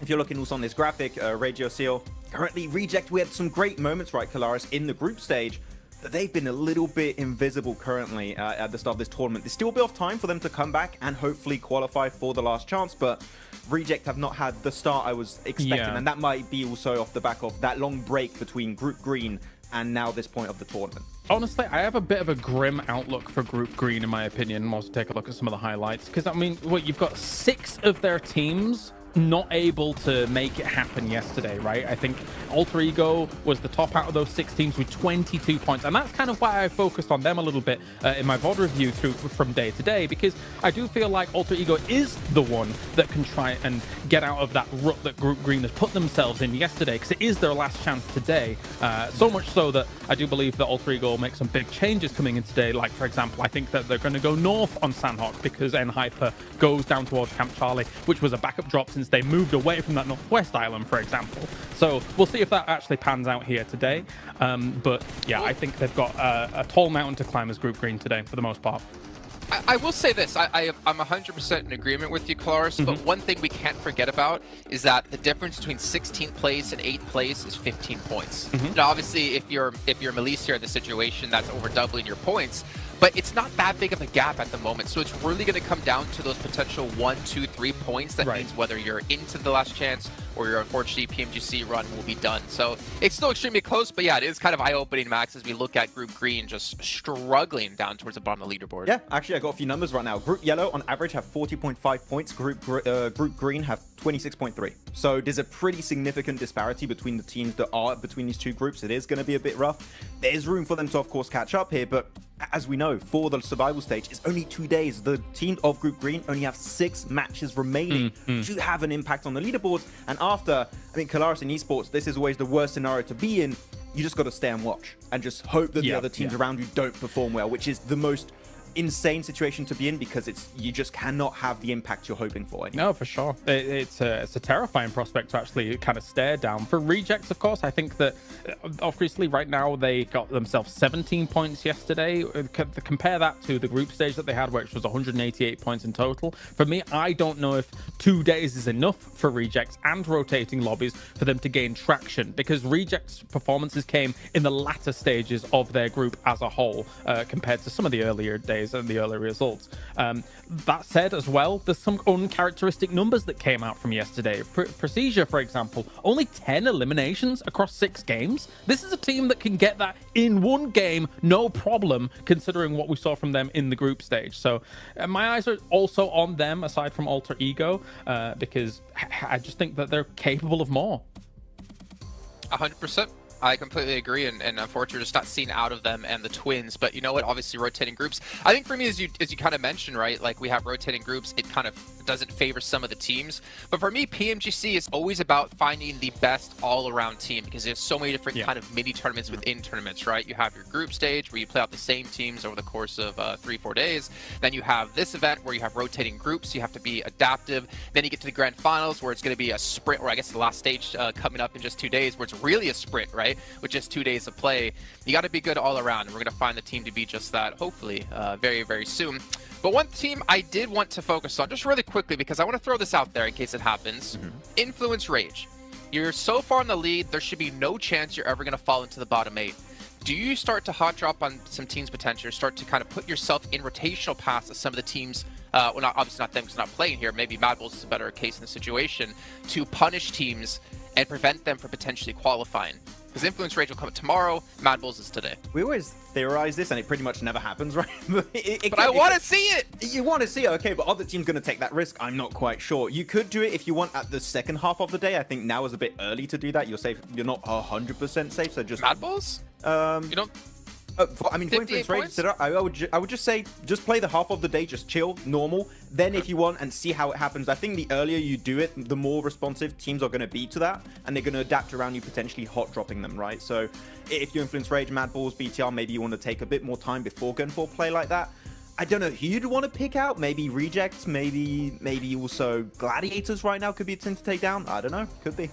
If you're looking also on this graphic, Radio Seal, currently Reject, we had some great moments, right, Kalaris, in the group stage, but they've been a little bit invisible currently at the start of this tournament. There's still a bit of time for them to come back and hopefully qualify for the last chance, but Reject have not had the start I was expecting, and that might be also off the back of that long break between Group Green and now this point of the tournament. Honestly, I have a bit of a grim outlook for Group Green, in my opinion, once we take a look at some of the highlights. Because, I mean, you've got 6 of their teams not able to make it happen yesterday, right? I think Alter Ego was the top out of those 6 teams with 22 points, and that's kind of why I focused on them a little bit in my VOD review from day to day, because I do feel like Alter Ego is the one that can try and get out of that rut that Group Green has put themselves in yesterday, because it is their last chance today. So much so that I do believe that Alter Ego will make some big changes coming in today. Like, for example, I think that they're going to go north on Sandhawk because Hyper goes down towards Camp Charlie, which was a backup drop since they moved away from that northwest island, for example. So we'll see if that actually pans out here today. But yeah, I think they've got a tall mountain to climb as Group Green today for the most part. I will say this, I'm 100% in agreement with you, Klaus, but one thing we can't forget about is that the difference between 16th place and 8th place is 15 points. Now, obviously, if you're Melissa in the situation, that's over doubling your points, but it's not that big of a gap at the moment, so it's really going to come down to those potential 1, 2, 3 points. That means whether you're into the last chance or your unfortunately PMGC run will be done. So it's still extremely close, but yeah, it is kind of eye-opening, Max, as we look at Group Green just struggling down towards the bottom of the leaderboard. Yeah, actually, I got a few numbers right now. Group Yellow, on average, have 40.5 points. Group Green have 26.3. So there's a pretty significant disparity between the teams that are between these two groups. It is going to be a bit rough. There's room for them to, of course, catch up here, but as we know, for the survival stage, it's only 2 days. The team of Group Green only have 6 matches remaining to have an impact on the leaderboards. And after, I mean, Kalaris in esports, this is always the worst scenario to be in. You just got to stay and watch and just hope that the other teams around you don't perform well, which is the most insane situation to be in, because you just cannot have the impact you're hoping for anymore. No, for sure. It's a terrifying prospect to actually kind of stare down. For Rejects, of course, I think that obviously right now they got themselves 17 points yesterday. Compare that to the group stage that they had, which was 188 points in total. For me, I don't know if 2 days is enough for Rejects and rotating lobbies for them to gain traction, because Rejects' performances came in the latter stages of their group as a whole, compared to some of the earlier days and the early results. That said, as well, there's some uncharacteristic numbers that came out from yesterday. Procedure, for example, only 10 eliminations across 6 games. This is a team that can get that in one game, no problem, considering what we saw from them in the group stage. So my eyes are also on them, aside from Alter Ego, because I just think that they're capable of more. 100%. I completely agree, and unfortunately, just not seen out of them and the Twins. But you know what? Obviously, rotating groups. I think for me, as you kind of mentioned, right? Like we have rotating groups. It kind of doesn't favor some of the teams. But for me, PMGC is always about finding the best all-around team, because there's so many different kind of mini tournaments within tournaments, right? You have your group stage where you play out the same teams over the course of 3-4 days. Then you have this event where you have rotating groups. You have to be adaptive. Then you get to the grand finals where it's going to be a sprint, or I guess the last stage coming up in just 2 days, where it's really a sprint, right? With just 2 days of play. You got to be good all around, and we're going to find the team to be just that, hopefully, very, very soon. But one team I did want to focus on, just really quickly, because I want to throw this out there in case it happens. Influence Rage. You're so far in the lead, there should be no chance you're ever going to fall into the bottom 8. Do you start to hot drop on some teams' potential, start to kind of put yourself in rotational paths of some of the teams, well, obviously not them because they're not playing here, maybe Mad Bulls is a better case in the situation, to punish teams and prevent them from potentially qualifying? Because Influence Rage will come tomorrow, Mad Bulls is today. We always theorize this, and it pretty much never happens, right? But I want to see it! You want to see it, okay, but are the teams going to take that risk? I'm not quite sure. You could do it if you want at the second half of the day. I think now is a bit early to do that. You're safe. You're not 100% safe, so just... Mad Bulls? You don't... I mean, for Influence Rage, I would just say, just play the half of the day, just chill, normal. Then if you want, and see how it happens. I think the earlier you do it, the more responsive teams are going to be to that, and they're going to adapt around you, potentially hot dropping them, right? So if you Influence Rage, Mad Bulls, BTR, maybe you want to take a bit more time before going for a play like that. I don't know who you'd want to pick out. Maybe Rejects, maybe also Gladiators right now could be a team to take down. I don't know. Could be.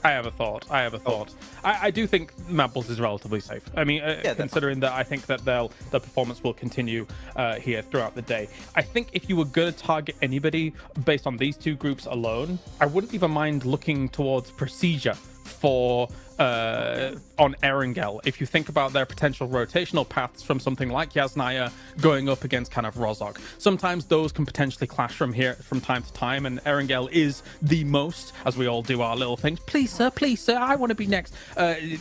I have a thought. I do think Mad Bulls is relatively safe. I mean, considering that I think that their performance will continue here throughout the day. I think if you were going to target anybody based on these two groups alone, I wouldn't even mind looking towards Procedure for on Erangel. If you think about their potential rotational paths from something like Yasnaya going up against kind of Rozog, sometimes those can potentially clash from time to time, and Erangel is the most, as we all do our little things. Please sir, I want to be next.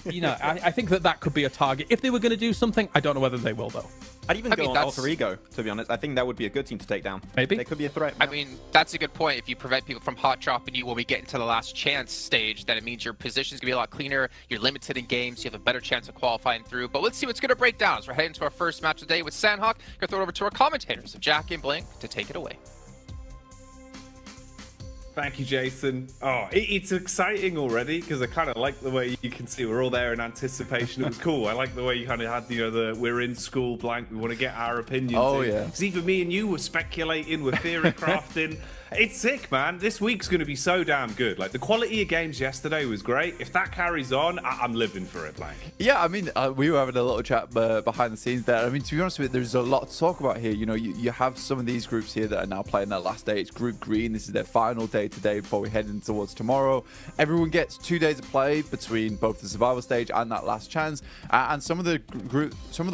You know, I think that could be a target. If they were going to do something, I don't know whether they will though. I'd even go on Alter Ego, to be honest. I think that would be a good team to take down. Maybe. They could be a threat. I mean, that's a good point. If you prevent people from hot dropping you when we get into the last chance stage, then it means your position's going to be a lot cleaner. You're limited in games. You have a better chance of qualifying through. But let's see what's going to break down as we're heading to our first match of the day with Sandhawk. Going to throw it over to our commentators, Jack and Blink, to take it away. Thank you, Jason. Oh, it's exciting already because I kind of like the way you can see we're all there in anticipation. It was cool. I like the way you kind of had, you know, the we're in school blank. We want to get our opinions. Oh, in. yeah. Because even me and you were speculating, we're theory crafting. It's sick, man. This week's going to be so damn good. Like, the quality of games yesterday was great. If that carries on, I'm living for it, Blank. Yeah, I mean, we were having a little chat behind the scenes there. I mean, to be honest with you, there's a lot to talk about here. You know, you have some of these groups here that are now playing their last day. It's Group Green. This is their final day today before we head in towards tomorrow. Everyone gets 2 days of play between both the survival stage and that last chance. And some of the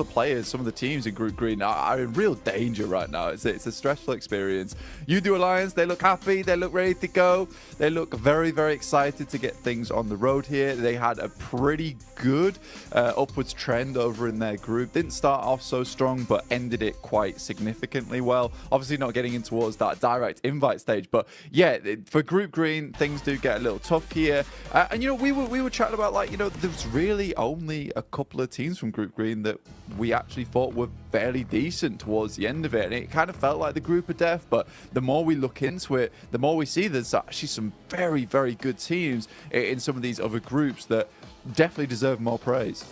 players, some of the teams in Group Green are in real danger right now. It's a stressful experience. You2 Alliance, they look happy. They look ready to go. They look very, very excited to get things on the road here. They had a pretty good upwards trend over in their group. Didn't start off so strong, but ended it quite significantly well. Obviously not getting in towards that direct invite stage, but yeah, for Group Green, things do get a little tough here. And you know, we were chatting about, like, you know, there was really only a couple of teams from Group Green that we actually thought were fairly decent towards the end of it, and it kind of felt like the group of death. But the more we look into it, the more we see there's actually some very, very good teams in some of these other groups that definitely deserve more praise.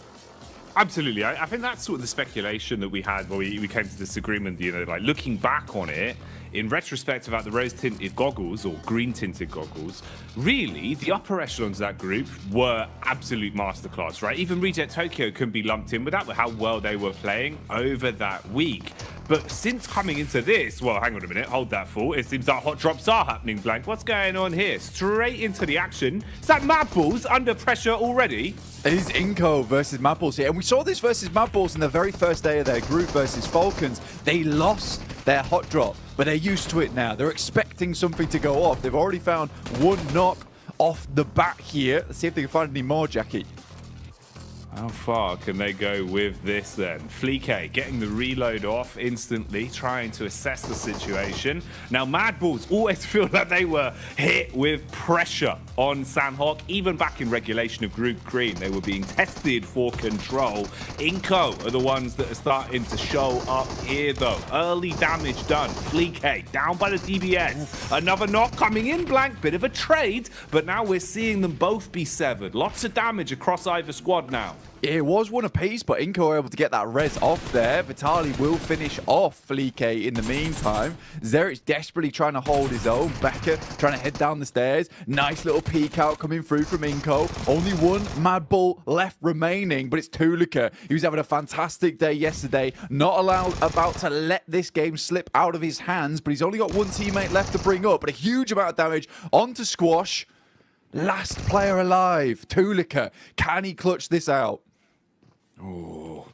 Absolutely. I think that's sort of the speculation that we had when we came to this agreement, you know, like looking back on it, in retrospect about the rose-tinted goggles or green-tinted goggles, really, the upper echelons of that group were absolute masterclass, right? Even Reject Tokyo can be lumped in with that, with how well they were playing over that week. But since coming into this, well, hang on a minute, hold that thought. It seems that hot drops are happening, Blank. What's going on here? Straight into the action. Is that Mad Balls under pressure already? It is Inco versus Mad Balls here. And we saw this versus Mad Balls in the very first day of their group versus Falcons. They lost their hot drop, but they're used to it now. They're expecting something to go off. They've already found one knock off the bat here. Let's see if they can find any more, Jackie. How far can they go with this then? Fleek getting the reload off instantly, trying to assess the situation. Now, Mad Balls always feel like they were hit with pressure on Sanhok. Even back in regulation of Group Green, they were being tested for control. Inco are the ones that are starting to show up here, though. Early damage done. Fleek down by the DBS. Another knock coming in, Blank. Bit of a trade, but now we're seeing them both be severed. Lots of damage across either squad now. It was one apiece, but Inco were able to get that res off there. Vitali will finish off Fleek in the meantime. Zerich desperately trying to hold his own. Becker trying to head down the stairs. Nice little peek out coming through from Inco. Only one Mad Bull left remaining, but it's Tulika. He was having a fantastic day yesterday. Not about to let this game slip out of his hands, but he's only got one teammate left to bring up. But a huge amount of damage onto Squash. Last player alive, Tulika. Can he clutch this out? Oh,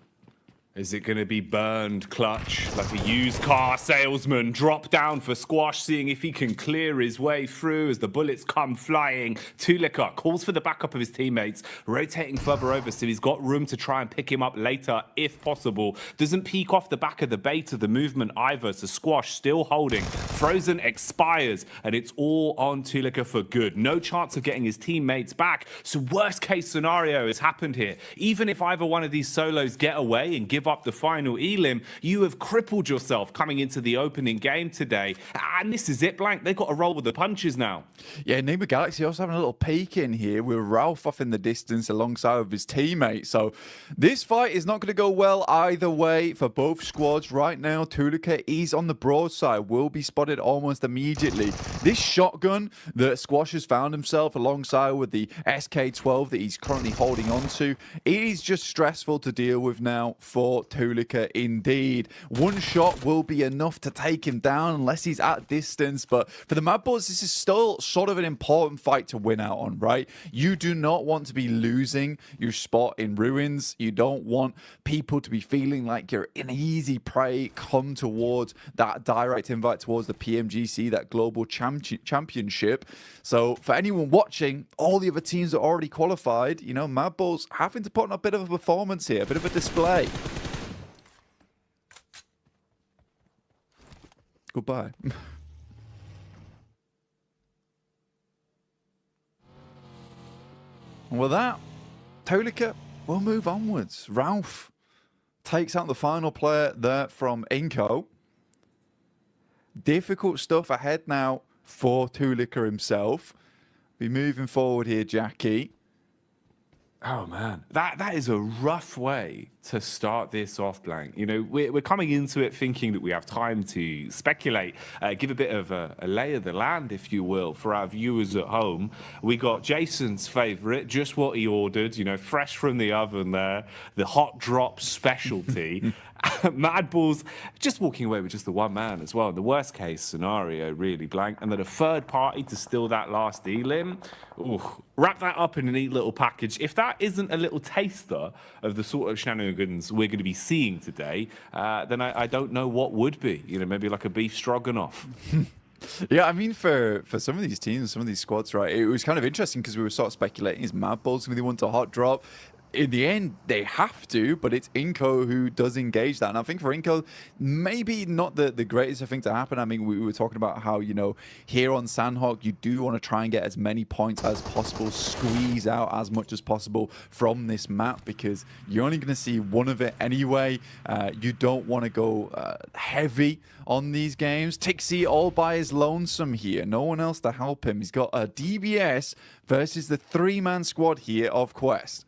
is it going to be burned clutch like a used car salesman? Drop down for Squash, seeing if he can clear his way through as the bullets come flying. Tulika calls for the backup of his teammates, rotating further over so he's got room to try and pick him up later if possible. Doesn't peek off the back of the bait of the movement either, so Squash still holding. Frozen expires, and it's all on Tulika for good. No chance of getting his teammates back, so worst case scenario has happened here. Even if either one of these solos get away and give up the final elim, you have crippled yourself coming into the opening game today. And this is it, Blank. They've got to roll with the punches now. Yeah, Nima Galaxy also having a little peek in here with Ralph off in the distance alongside with his teammate. So this fight is not going to go well either way for both squads right now. Tulika is on the broadside, will be spotted almost immediately. This shotgun that Squash has found himself alongside with the SK-12 that he's currently holding on to, it is just stressful to deal with now for Tulika indeed. One shot will be enough to take him down unless he's at distance, but for the Mad Balls, this is still sort of an important fight to win out on, right? You do not want to be losing your spot in Ruins. You don't want people to be feeling like you're an easy prey come towards that direct invite towards the PMGC, that global championship. So for anyone watching, all the other teams are already qualified. You know, Mad Balls having to put on a bit of a performance here, a bit of a display. Goodbye. And with that, Tulika will move onwards. Ralph takes out the final player there from Inco. Difficult stuff ahead now for Tulika himself. Be moving forward here, Jackie. Oh man, that is a rough way to start this off, Blank. You know, we're coming into it thinking that we have time to speculate, give a bit of a lay of the land, if you will, for our viewers at home. We got Jason's favourite, just what he ordered, you know, fresh from the oven there, the hot drop specialty. Mad Balls just walking away with just the one man as well. The worst case scenario, really, Blank. And then a third party to steal that last elim. Ooh, wrap that up in a neat little package. If that isn't a little taster of the sort of shenanigans we're going to be seeing today, then I don't know what would be. You know, maybe like a beef stroganoff. Yeah, I mean, for some of these teams, some of these squads, right, it was kind of interesting because we were sort of speculating, is Mad Balls going to want to hot drop? In the end, they have to, but it's Inco who does engage that. And I think for Inco, maybe not the greatest thing to happen. I mean, we were talking about how, you know, here on Sandhawk, you do want to try and get as many points as possible, squeeze out as much as possible from this map, because you're only going to see one of it anyway. You don't want to go heavy on these games. Tixie all by his lonesome here. No one else to help him. He's got a DBS versus the three-man squad here of Quest.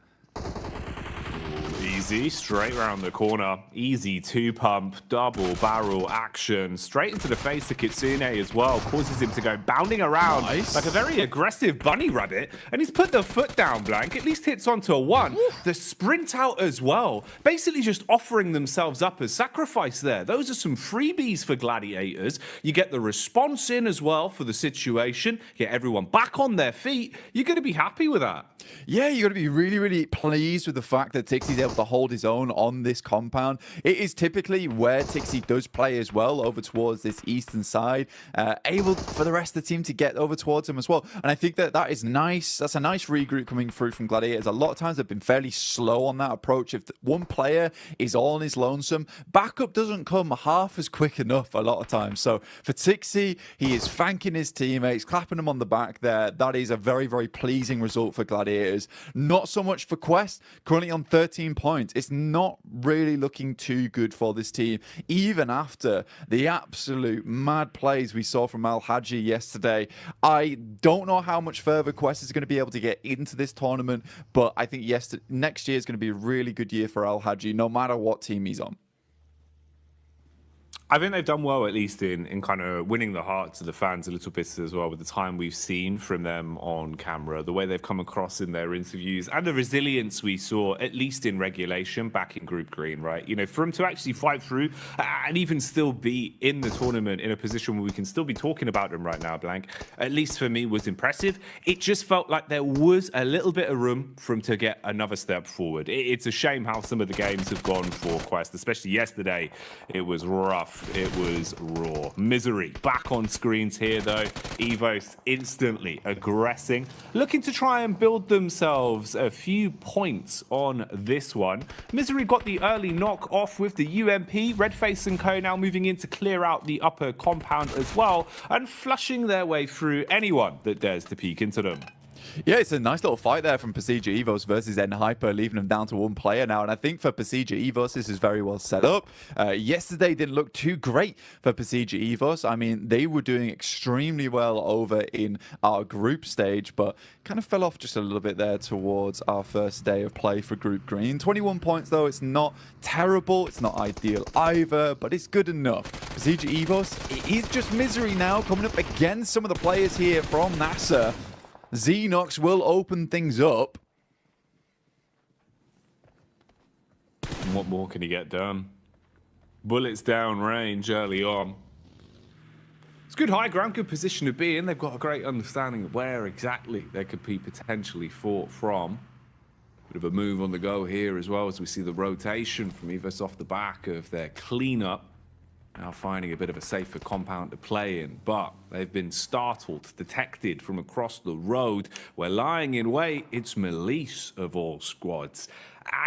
Easy, straight round the corner. Easy two-pump, double barrel action. Straight into the face of Kitsune as well. Causes him to go bounding around like a very aggressive bunny rabbit. And he's put the foot down, Blank. At least hits onto a one. The sprint out as well. Basically just offering themselves up as sacrifice there. Those are some freebies for Gladiators. You get the response in as well for the situation. Get everyone back on their feet. You're going to be happy with that. Yeah, you got to be really, really pleased with the fact that Tixie's able to hold his own on this compound. It is typically where Tixie does play as well, over towards this eastern side, able for the rest of the team to get over towards him as well. And I think that is nice. That's a nice regroup coming through from Gladiators. A lot of times they've been fairly slow on that approach. If one player is all on his lonesome, backup doesn't come half as quick enough a lot of times. So for Tixie, he is thanking his teammates, clapping them on the back there. That is a very, very pleasing result for Gladiators. Not so much for Quest, currently on 13 points. It's not really looking too good for this team, even after the absolute mad plays we saw from Al Haji yesterday. I don't know how much further Quest is going to be able to get into this tournament, but I think next year is going to be a really good year for Al Haji, no matter what team he's on. I think they've done well, at least in kind of winning the hearts of the fans a little bit as well, with the time we've seen from them on camera, the way they've come across in their interviews, and the resilience we saw, at least in regulation, back in Group Green, right? You know, for them to actually fight through and even still be in the tournament in a position where we can still be talking about them right now, Blank, at least for me, was impressive. It just felt like there was a little bit of room for them to get another step forward. It's a shame how some of the games have gone for Quest, especially yesterday. It was rough. It was raw. Misery back on screens here, though. Evos instantly aggressing, looking to try and build themselves a few points on this one. Misery got the early knock off with the UMP. Redface and Co now moving in to clear out the upper compound as well, and flushing their way through anyone that dares to peek into them. Yeah, it's a nice little fight there from Pasija Evos versus Enhyper, leaving them down to one player now. And I think for Pasija Evos, this is very well set up. Yesterday didn't look too great for Pasija Evos. I mean, they were doing extremely well over in our group stage, but kind of fell off just a little bit there towards our first day of play for Group Green. 21 points, though. It's not terrible. It's not ideal either, but it's good enough. Pasija Evos, it is just Misery now coming up against some of the players here from NASA. Xenox will open things up. What more can he get done? Bullets down range early on. It's good high ground, good position to be in. They've got a great understanding of where exactly they could be potentially fought from. Bit of a move on the go here as well, as we see the rotation from Evos off the back of their cleanup. Now finding a bit of a safer compound to play in, but they've been startled, detected from across the road. We're lying in wait. It's Melise of all squads.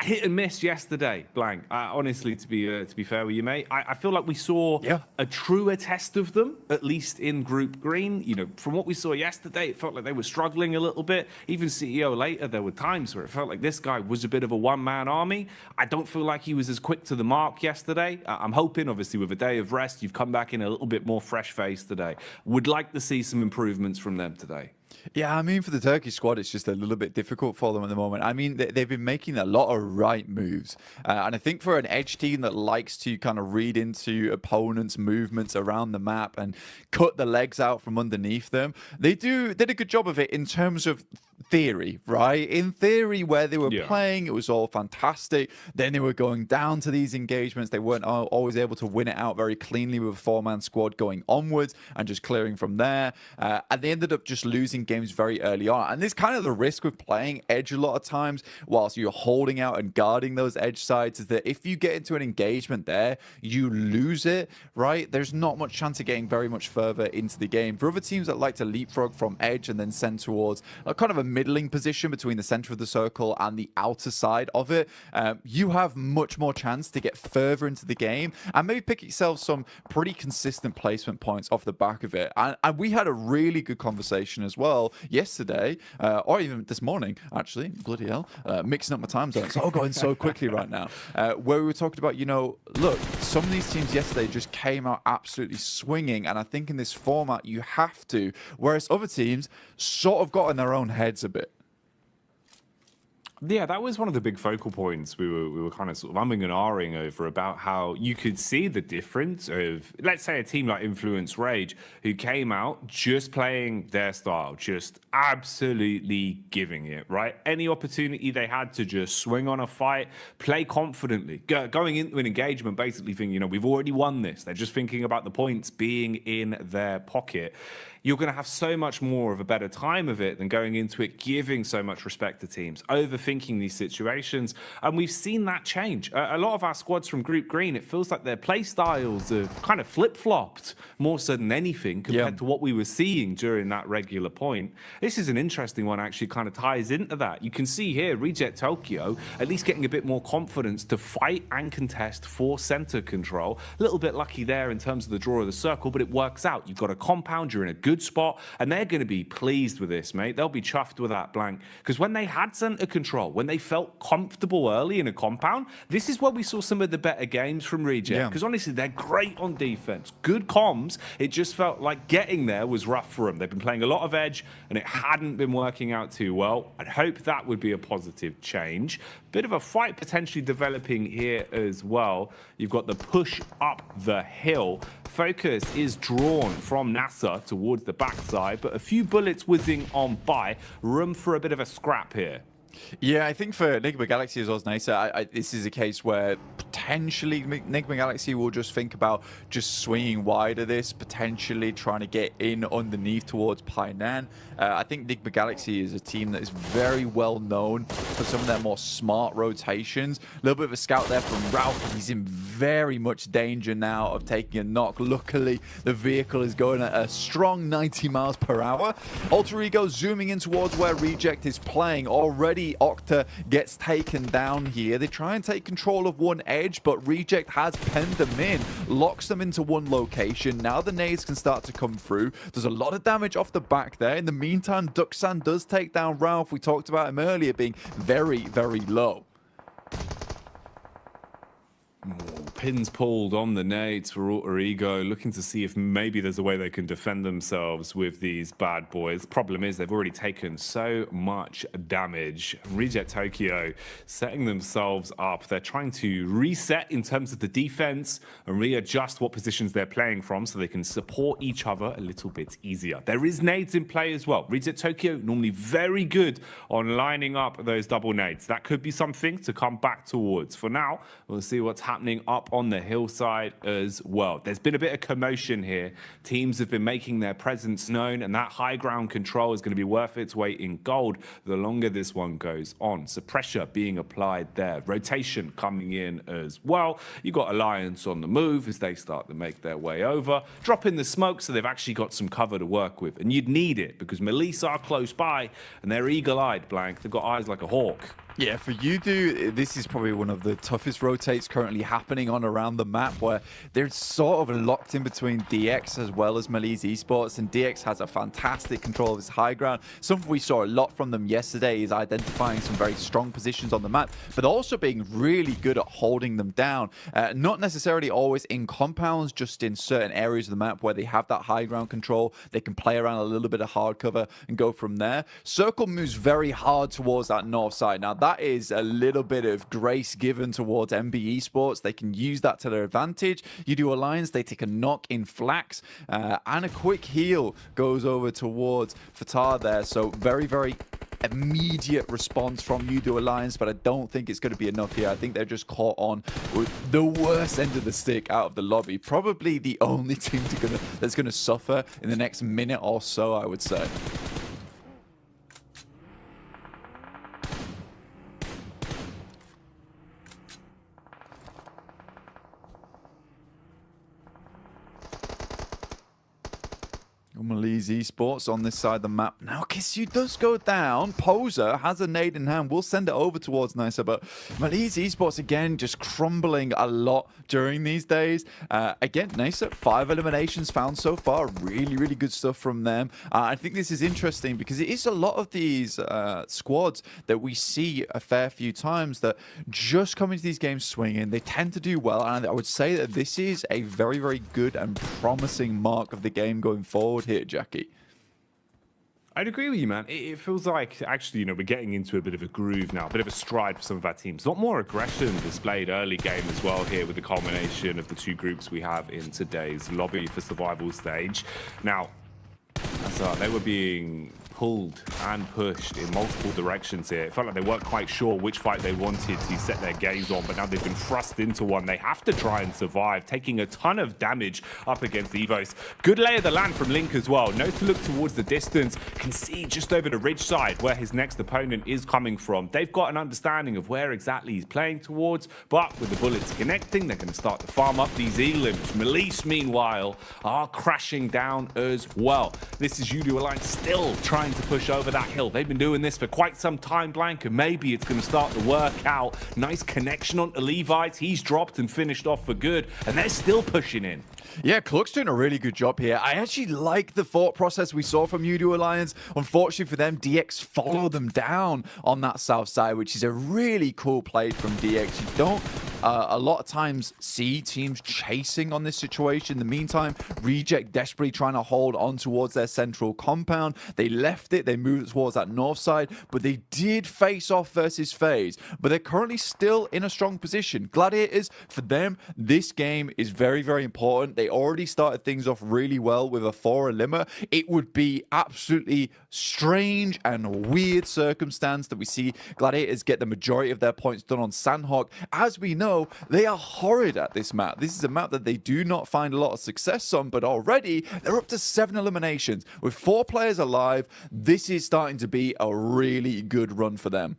Hit and miss yesterday, Blank. Honestly, to be fair with you, mate, I feel like we saw a truer test of them, at least in Group Green. You know, from what we saw yesterday, it felt like they were struggling a little bit. Even CEO later, there were times where it felt like this guy was a bit of a one-man army. I don't feel like he was as quick to the mark yesterday. I'm hoping, obviously, with a day of rest, you've come back in a little bit more fresh face today. Would like to see some improvements from them today. Yeah, I mean, for the Turkish squad, it's just a little bit difficult for them at the moment. I mean, they've been making a lot of right moves. And I think for an Edge team that likes to kind of read into opponents' movements around the map and cut the legs out from underneath them, they did a good job of it in terms of theory, right? In theory, where they were playing, it was all fantastic. Then they were going down to these engagements. They weren't always able to win it out very cleanly with a four-man squad going onwards and just clearing from there. And they ended up just losing games very early on. And this kind of the risk with playing Edge a lot of times whilst you're holding out and guarding those Edge sides is that if you get into an engagement there, you lose it, right? There's not much chance of getting very much further into the game. For other teams that like to leapfrog from Edge and then send towards a kind of a middling position between the center of the circle and the outer side of it, you have much more chance to get further into the game and maybe pick yourself some pretty consistent placement points off the back of it. And we had a really good conversation as well yesterday, or even this morning, actually, bloody hell, mixing up my time zones. It's all going so quickly right now, where we were talking about, look, some of these teams yesterday just came out absolutely swinging, and I think in this format you have to, whereas other teams sort of got in their own heads a bit. Yeah, that was one of the big focal points we were kind of sort of umming and ahhing over, about how you could see the difference of, let's say, a team like Influence Rage, who came out just playing their style, just absolutely giving it, right? Any opportunity they had to just swing on a fight, play confidently, going into an engagement basically thinking, we've already won this. They're just thinking about the points being in their pocket. You're going to have so much more of a better time of it than going into it giving so much respect to teams, overthinking these situations. And we've seen that change. A lot of our squads from Group Green, it feels like their play styles have kind of flip-flopped more so than anything compared to what we were seeing during that regular point. This is an interesting one, actually kind of ties into that. You can see here, Reject Tokyo at least getting a bit more confidence to fight and contest for center control. A little bit lucky there in terms of the draw of the circle, but it works out. You've got a compound, you're in a good spot, and they're going to be pleased with this, mate. They'll be chuffed with that blank, because when they had center control, when they felt comfortable early in a compound, this is where we saw some of the better games from Reject, because honestly, they're great on defense, good comms. It just felt like getting there was rough for them. They've been playing a lot of Edge, and it hadn't been working out too well. I'd hope that would be a positive change. Bit of a fight potentially developing here as well. You've got the push up the hill. Focus is drawn from NASA towards the backside, but a few bullets whizzing on by. Room for a bit of a scrap here. Yeah, I think for Enigma Galaxy as well as Nasa, this is a case where potentially Enigma Galaxy will just think about just swinging wide of this, potentially trying to get in underneath towards Painan. I think Enigma Galaxy is a team that is very well known for some of their more smart rotations. A little bit of a scout there from Ralph. He's in very much danger now of taking a knock. Luckily, the vehicle is going at a strong 90 miles per hour. Alter Ego zooming in towards where Reject is playing. Already Octa gets taken down here. They try and take control of one edge, but Reject has penned them in, locks them into one location. Now the nades can start to come through. There's a lot of damage off the back there. In the meantime, Duxan does take down Ralph. We talked about him earlier being very, very low. Pins pulled on the nades for Alter Ego, looking to see if maybe there's a way they can defend themselves with these bad boys. Problem is they've already taken so much damage. Reject Tokyo setting themselves up. They're trying to reset in terms of the defense and readjust what positions they're playing from so they can support each other a little bit easier. There is nades in play as well. Reject Tokyo normally very good on lining up those double nades. That could be something to come back towards. For now, we'll see what's happening up on the hillside as well. There's been a bit of commotion here. Teams have been making their presence known, and that high ground control is going to be worth its weight in gold the longer this one goes on. So pressure being applied there. Rotation coming in as well. You've got Alliance on the move as they start to make their way over. Drop in the smoke so they've actually got some cover to work with. And you'd need it because Melissa are close by and they're eagle-eyed, Blank. They've got eyes like a hawk. Yeah, for Udo, this is probably one of the toughest rotates currently happening on around the map, where they're sort of locked in between DX as well as Malice Esports, and DX has a fantastic control of his high ground. Something we saw a lot from them yesterday is identifying some very strong positions on the map, but also being really good at holding them down. Not necessarily always in compounds, just in certain areas of the map where they have that high ground control. They can play around a little bit of hard cover and go from there. Circle moves very hard towards that north side. Now, that is a little bit of grace given towards MB Esports. They can use that to their advantage. Udo Alliance, they take a knock in Flax, and a quick heal goes over towards Fatah there. So very, very immediate response from Udo Alliance, but I don't think it's going to be enough here. I think they're just caught on with the worst end of the stick out of the lobby. Probably the only team that's going to suffer in the next minute or so, I would say. Malice Esports on this side of the map. Now, Kissu does go down. Poser has a nade in hand. We'll send it over towards Nisa, but Malice Esports, again, just crumbling a lot during these days. Again, Nisa, 5 eliminations found so far. Really, really good stuff from them. I think this is interesting because it is a lot of these squads that we see a fair few times that just come into these games swinging. They tend to do well, and I would say that this is a very, very good and promising mark of the game going forward here, Jackie. I'd agree with you, man. It feels like, actually, we're getting into a bit of a groove now, a bit of a stride for some of our teams. A lot more aggression displayed early game as well here with the culmination of the 2 groups we have in today's lobby for survival stage. Now, they were being pulled and pushed in multiple directions here. It felt like they weren't quite sure which fight they wanted to set their gaze on, but now they've been thrust into one. They have to try and survive, taking a ton of damage up against the Evos. Good lay of the land from Link as well. Knows to look towards the distance. Can see just over the ridge side where his next opponent is coming from. They've got an understanding of where exactly he's playing towards, but with the bullets connecting, they're going to start to farm up these elims. Malice, meanwhile, are crashing down as well. This is Udo Alliance still trying to push over that hill. They've been doing this for quite some time, Blank, and maybe it's going to start to work out. Nice connection onto Levites. He's dropped and finished off for good, and they're still pushing in. Yeah, Cluck's doing a really good job here. I actually like the thought process we saw from Udo Alliance. Unfortunately for them, DX follow them down on that south side, which is a really cool play from DX. You don't a lot of times see teams chasing on this situation. In the meantime, Reject desperately trying to hold on towards their central compound. They left it, they moved towards that north side, but they did face off versus FaZe. But they're currently still in a strong position. Gladiators, for them, this game is very, very important. They already started things off really well with a 4 eliminer. It would be absolutely strange and weird circumstance that we see Gladiators get the majority of their points done on Sandhawk. As we know, they are horrid at this map. This is a map that they do not find a lot of success on, but already they're up to 7 eliminations. With 4 players alive, this is starting to be a really good run for them.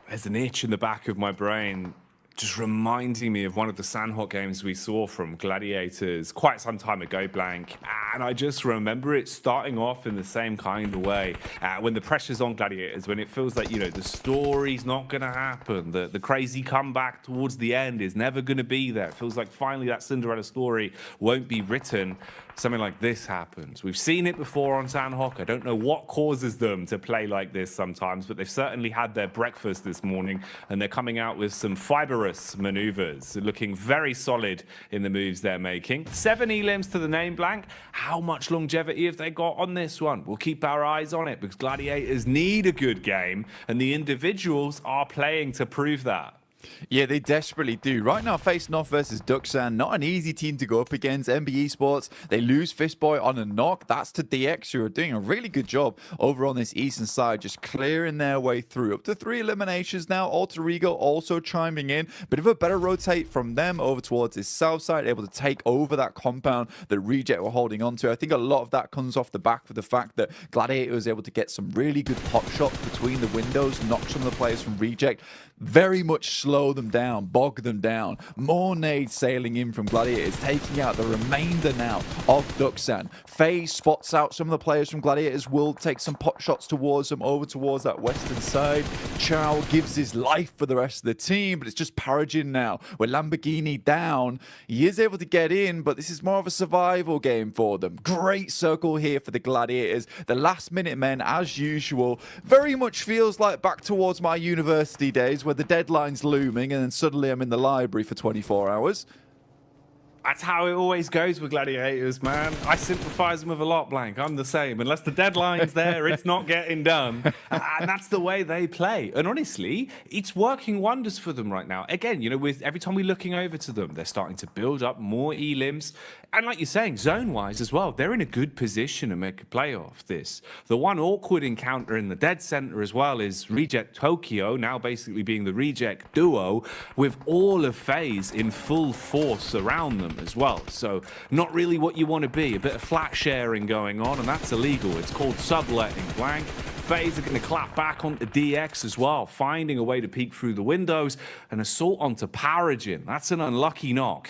There's an itch in the back of my brain just reminding me of one of the Sandhawk games we saw from Gladiators quite some time ago, Blank. And I just remember it starting off in the same kind of way. When the pressure's on Gladiators, when it feels like, the story's not going to happen, the crazy comeback towards the end is never going to be there. It feels like finally that Cinderella story won't be written. Something like this happens. We've seen it before on Sandhawk. I don't know what causes them to play like this sometimes, but they've certainly had their breakfast this morning, and they're coming out with some fibrous maneuvers, looking very solid in the moves they're making. 7 elims to the name, Blank. How much longevity have they got on this one? We'll keep our eyes on it because Gladiators need a good game, and the individuals are playing to prove that. Yeah, they desperately do. Right now, facing off versus Duxan, not an easy team to go up against. MB Esports, they lose Fistboy on a knock. That's to DX, who are doing a really good job over on this eastern side, just clearing their way through. Up to 3 eliminations now. Alter Ego also chiming in. Bit of a better rotate from them over towards this south side, able to take over that compound that Reject were holding on to. I think a lot of that comes off the back of the fact that Gladiator was able to get some really good pop shots between the windows, knock some of the players from Reject very much slow slow them down, bog them down. More nades sailing in from Gladiators, taking out the remainder now of Duxan. FaZe spots out some of the players from Gladiators, will take some pot shots towards them, over towards that western side. Chow gives his life for the rest of the team, but it's just Paragin now. With Lamborghini down, he is able to get in, but this is more of a survival game for them. Great circle here for the Gladiators. The last minute men, as usual, very much feels like back towards my university days where the deadline's looming and then suddenly I'm in the library for 24 hours. That's how it always goes with Gladiators, man. I sympathize them with a lot, Blank. I'm the same. Unless the deadline's there, it's not getting done. And that's the way they play. And honestly, it's working wonders for them right now. Again, you know, with every time we're looking over to them, they're starting to build up more elims. And like you're saying, zone-wise as well, they're in a good position to make a play off this. The one awkward encounter in the dead center as well is Reject Tokyo, now basically being the Reject duo, with all of FaZe in full force around them as well. So not really what you want to be. A bit of flat sharing going on, and that's illegal. It's called subletting, Blank. FaZe are going to clap back onto DX as well, finding a way to peek through the windows. An assault onto Paragin. That's an unlucky knock.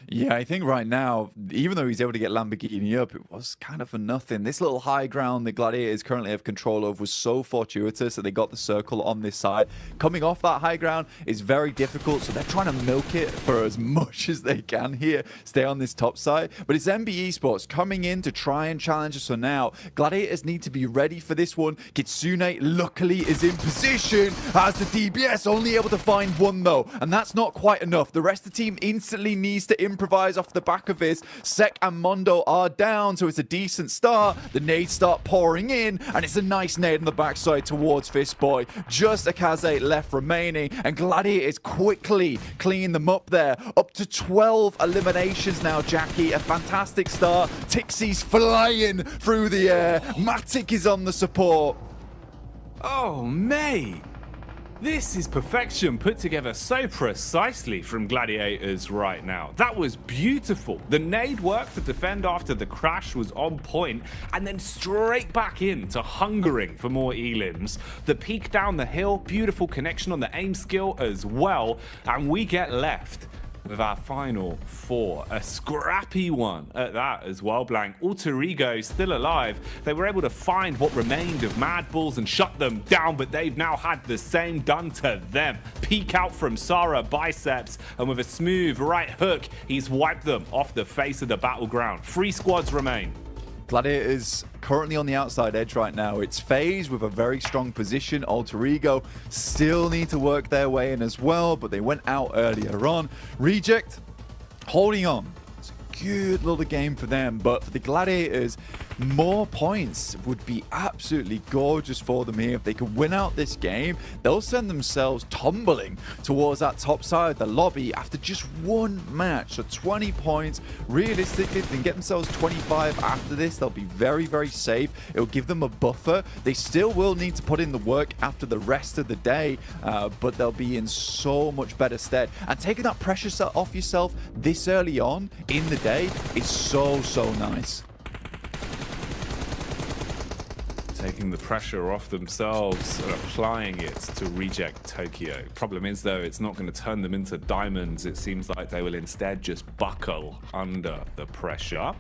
Yeah, I think right now, even though he's able to get Lamborghini up, it was kind of for nothing. This little high ground the Gladiators currently have control of was so fortuitous that they got the circle on this side. Coming off that high ground is very difficult, so they're trying to milk it for as much as they can here, stay on this top side. But it's MB Esports coming in to try and challenge us for now. Gladiators need to be ready for this one. Kitsune luckily is in position as the DBS, only able to find one though, and that's not quite enough. The rest of the team instantly needs to improvise off the back of this. Sek and Mondo are down, so it's a decent start. The nades start pouring in, and it's a nice nade on the backside towards Fistboy. Just a Kaze left remaining, and Gladiators quickly cleaning them up there. Up to 12 eliminations now, Jackie. A fantastic start. Tixie's flying through the air. Matic is on the support. Oh, mate. This is perfection put together so precisely from Gladiators right now. That was beautiful. The nade work to defend after the crash was on point, and then straight back into hungering for more elims. The peek down the hill, beautiful connection on the aim skill as well, and we get left with our final four. A scrappy one at that as well, Blank. Alter Ego still alive. They were able to find what remained of Mad Bulls and shut them down, but they've now had the same done to them. Peek out from Sarah Biceps, and with a smooth right hook, he's wiped them off the face of the battleground. 3 squads remain. Gladiators currently on the outside edge right now. It's FaZe with a very strong position. Alter Ego still need to work their way in as well, but they went out earlier on. Reject holding on. It's a good little game for them, but for the Gladiators, more points would be absolutely gorgeous for them here. If they could win out this game, they'll send themselves tumbling towards that top side of the lobby after just one match. So 20 points. Realistically, if they can get themselves 25 after this, they'll be very, very safe. It'll give them a buffer. They still will need to put in the work after the rest of the day, but they'll be in so much better stead. And taking that pressure off yourself this early on in the day is so, so nice. Taking the pressure off themselves and applying it to Reject Tokyo. Problem is, though, it's not going to turn them into diamonds. It seems like they will instead just buckle under the pressure.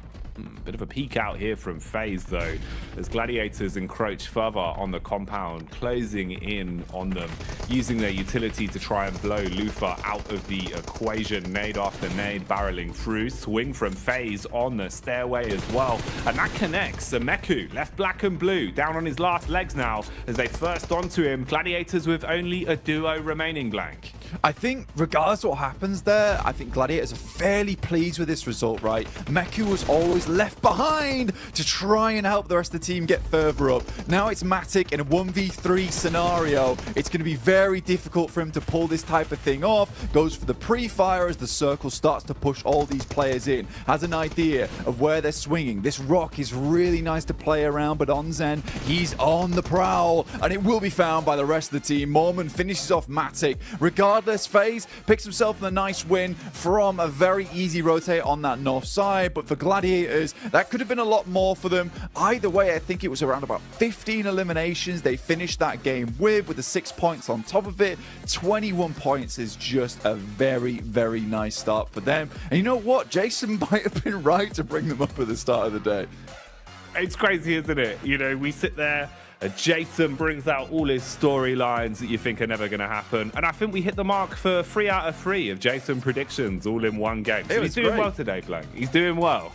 Bit of a peek out here from FaZe, though, as Gladiators encroach further on the compound, closing in on them, using their utility to try and blow Lufa out of the equation. Nade after nade barreling through. Swing from FaZe on the stairway as well, and that connects. So Meku left black and blue, down on his last legs now as they first onto him. Gladiators with only a duo remaining, Blank. I think regardless of what happens there, I think Gladiators are fairly pleased with this result, right? Meku was always left behind to try and help the rest of the team get further up. Now it's Matic in a 1v3 scenario. It's going to be very difficult for him to pull this type of thing off. Goes for the pre-fire as the circle starts to push all these players in. Has an idea of where they're swinging. This rock is really nice to play around, but Onzen, he's on the prowl, and it will be found by the rest of the team. Mormon finishes off Matic. Regardless regardless, FaZe picks himself a nice win from a very easy rotate on that north side. But for Gladiators, that could have been a lot more for them. Either way, I think it was around about 15 eliminations they finished that game with the 6 points on top of it. 21 points is just a very, very nice start for them. And you know what? Jason might have been right to bring them up at the start of the day. It's crazy, isn't it? You know, we sit there, Jason brings out all his storylines that you think are never going to happen. And I think we hit the mark for 3 out of 3 of Jason predictions all in one game. So he's doing well today, Blank. He's doing well.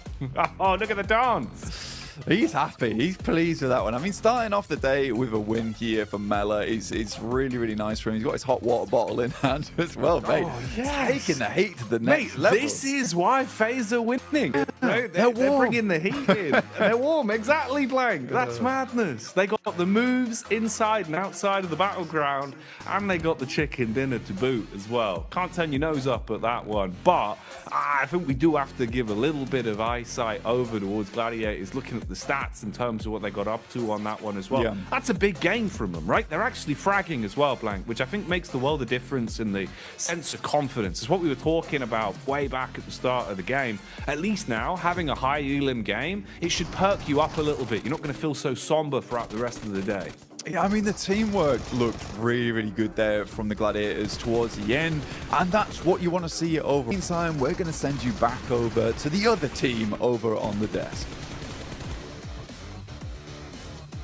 Oh, look at the dance. He's happy. He's pleased with that one. I mean, starting off the day with a win here for Mela is really, really nice for him. He's got his hot water bottle in hand as well, mate. Oh, yes. Taking the heat to the next level. This is why FaZe are winning. They're bringing the heat in. They're warm. Exactly, Blank. That's madness. They got the moves inside and outside of the battleground, and they got the chicken dinner to boot as well. Can't turn your nose up at that one. But I think we do have to give a little bit of eyesight over towards Gladiators, looking at the stats in terms of what they got up to on that one as well. Yeah. That's a big game from them, right? They're actually fragging as well, Blank, which I think makes the world of difference in the sense of confidence. It's what we were talking about way back at the start of the game. At least now, having a high elim game, it should perk you up a little bit. You're not going to feel so somber throughout the rest of the day. Yeah, I mean, the teamwork looked really, really good there from the Gladiators towards the end, and that's what you want to see over. Meantime, we're going to send you back over to the other team over on the desk.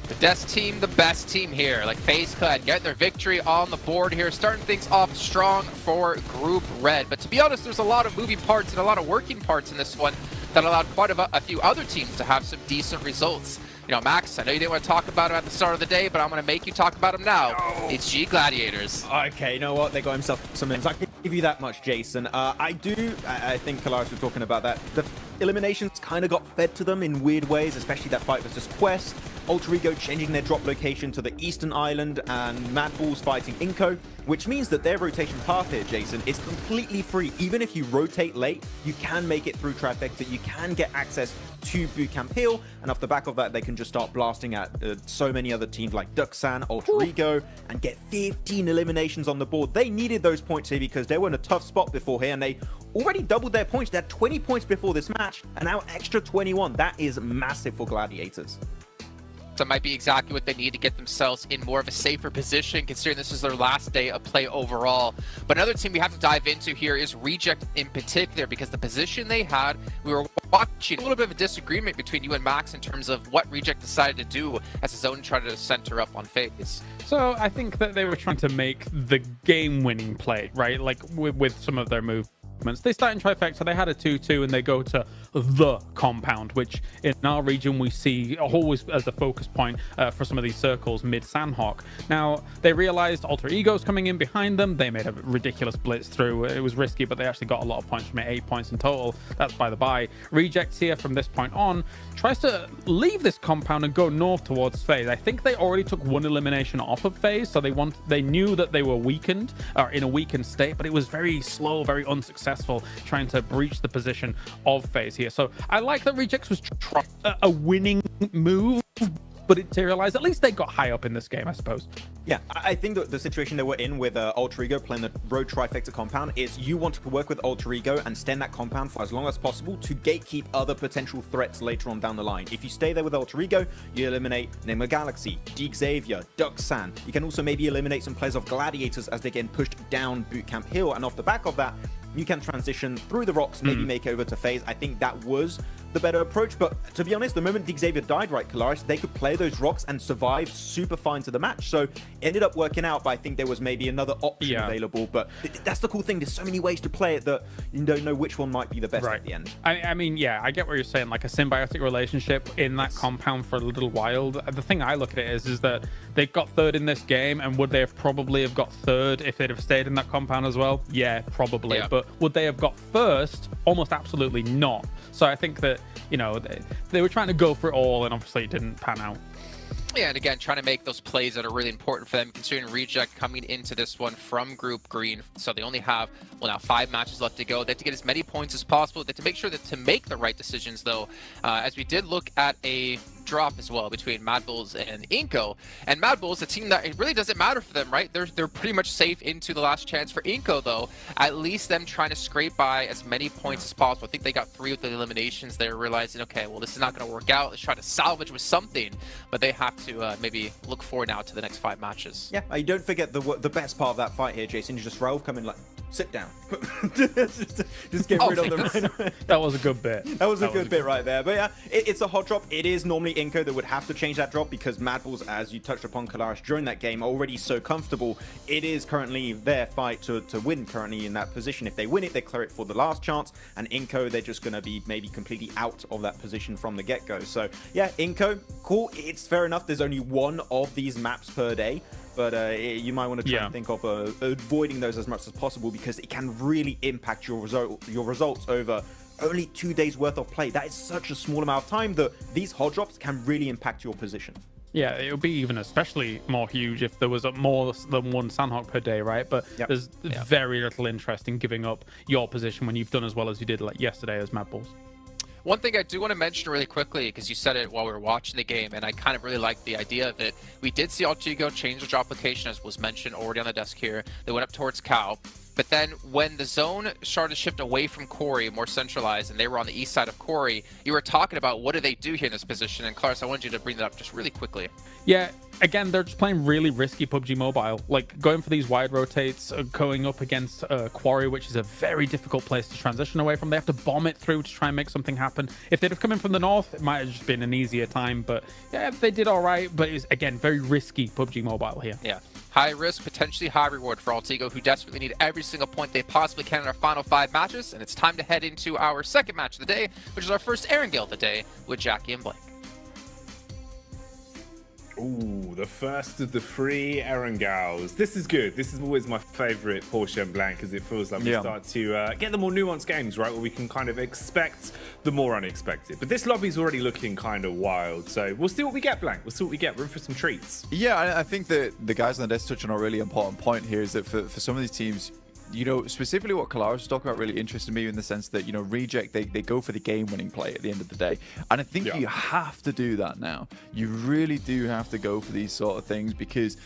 The Desk team, the best team here. Like FaZe could get their victory on the board here, starting things off strong for Group Red. But to be honest, there's a lot of moving parts and a lot of working parts in this one that allowed quite a few other teams to have some decent results. You know, Max, I know you didn't want to talk about him at the start of the day, but I'm going to make you talk about him now. It's G Gladiators. Okay, you know what? They got himself some wins. I can give you that much, Jason. I think Kalaris was talking about that. The eliminations kind of got fed to them in weird ways, especially that fight versus Quest. Alter Ego changing their drop location to the Eastern Island, and Mad Bulls fighting Inko, which means that their rotation path here, Jason, is completely free. Even if you rotate late, you can make it through Trifecta, you can get access to Bootcamp Hill, and off the back of that, they can just start blasting at so many other teams like Duxan, Alter Ego, and get 15 eliminations on the board. They needed those points here because they were in a tough spot before here, and they already doubled their points. They had 20 points before this match, and now extra 21. That is massive for Gladiators. So it might be exactly what they need to get themselves in more of a safer position, considering this is their last day of play overall. But another team we have to dive into here is Reject in particular, because the position they had, we were watching a little bit of a disagreement between you and Max in terms of what Reject decided to do as his own tried to center up on FaZe. So I think that they were trying to make the game-winning play, right? Like with some of their moves. They start in Trifecta, they had a 2-2, and they go to the compound, which in our region we see always as a focus point for some of these circles mid-Sandhawk. Now, they realized Alter Ego's coming in behind them. They made a ridiculous blitz through. It was risky, but they actually got a lot of points from it, 8 points in total. That's by the by. Reject here from this point on tries to leave this compound and go north towards FaZe. I think they already took one elimination off of FaZe, so they knew that they were weakened, or in a weakened state, but it was very slow, very unsuccessful trying to breach the position of FaZe here. So I like that Rejects was trying a winning move, but it materialized. At least they got high up in this game, I suppose. Yeah, I think that the situation they were in with Alter Ego playing the Road Trifecta compound is you want to work with Alter Ego and stay in that compound for as long as possible to gatekeep other potential threats later on down the line. If you stay there with Alter Ego, you eliminate Nigma Galaxy, Deke Xavier, Duxan. You can also maybe eliminate some players of Gladiators as they get pushed down Bootcamp Hill, and off the back of that, you can transition through the rocks, maybe make over to FaZe. I think that was the better approach, but to be honest, the moment Deke Xavier died, right, Kalaris, they could play those rocks and survive super fine to the match. So it ended up working out, but I think there was maybe another option available. But that's the cool thing. There's so many ways to play it that you don't know which one might be the best at the end. I mean, yeah, I get what you're saying, like a symbiotic relationship in that compound for a little while. The thing I look at it is that they got third in this game, and would they have probably have got third if they'd have stayed in that compound as well? Yeah, probably. Yeah. But would they have got first? Almost absolutely not. So I think that, you know, they were trying to go for it all, and obviously it didn't pan out. Yeah, and again, trying to make those plays that are really important for them, considering Reject coming into this one from Group Green. So they only have, well, now 5 matches left to go. They have to get as many points as possible. They have to make sure that to make the right decisions, though, as we did look at a drop as well between Mad Bulls and Inco. And Mad Bulls, a team that it really doesn't matter for them, right? They're pretty much safe into the last chance. For Inco, though, at least them trying to scrape by as many points as possible. I think they got 3 with the eliminations. They're realizing, okay, well, this is not going to work out. Let's try to salvage with something. But they have to maybe look forward now to the next 5 matches. Yeah, you don't forget the best part of that fight here, Jason. You just Rauf come in like, sit down. just get rid of them right away. That was a good bit. That was a good bit right there. But yeah, it's a hot drop. It is normally Inco that would have to change that drop because Mad Bulls, as you touched upon, Kalaris, during that game, already so comfortable. It is currently their fight to win currently in that position. If they win it, they clear it for the last chance. And Inco, they're just going to be maybe completely out of that position from the get-go. So yeah, Inco, cool. It's fair enough. There's only 1 of these maps per day. But you might want to try and think of avoiding those as much as possible because it can really impact your results over only 2 days worth of play. That is such a small amount of time that these hot drops can really impact your position. Yeah, it would be even especially more huge if there was more than 1 Sandhawk per day, right? But there's very little interest in giving up your position when you've done as well as you did like yesterday as Mad Bulls. One thing I do want to mention really quickly, because you said it while we were watching the game, and I kind of really liked the idea of it. We did see Altigo change the drop location, as was mentioned already on the desk here. They went up towards Cow. But then when the zone started to shift away from Corey, more centralized, and they were on the east side of Corey, you were talking about what do they do here in this position. And Claris, I wanted you to bring that up just really quickly. Yeah, again, they're just playing really risky PUBG Mobile. Like going for these wide rotates, going up against Quarry, which is a very difficult place to transition away from. They have to bomb it through to try and make something happen. If they'd have come in from the north, it might have just been an easier time. But yeah, they did all right. But it's, again, very risky PUBG Mobile here. Yeah. High risk, potentially high reward for Altigo, who desperately need every single point they possibly can in our final 5 matches. And it's time to head into our second match of the day, which is our first Erangel of the day with Jackie and Blake. Ooh, the first of the 3 Erangels. This is good. This is always my favorite Porsche and Blanc because it feels like we start to get the more nuanced games, right? Where we can kind of expect the more unexpected. But this lobby's already looking kind of wild. So we'll see what we get, Blanc. We'll see what we get. We're in for some treats. Yeah, I think that the guys on the desk touch on a really important point here is that for some of these teams, you know, specifically what Kalaris was talking about really interested me in the sense that, you know, Reject, they go for the game-winning play at the end of the day. And I think you have to do that now. You really do have to go for these sort of things because,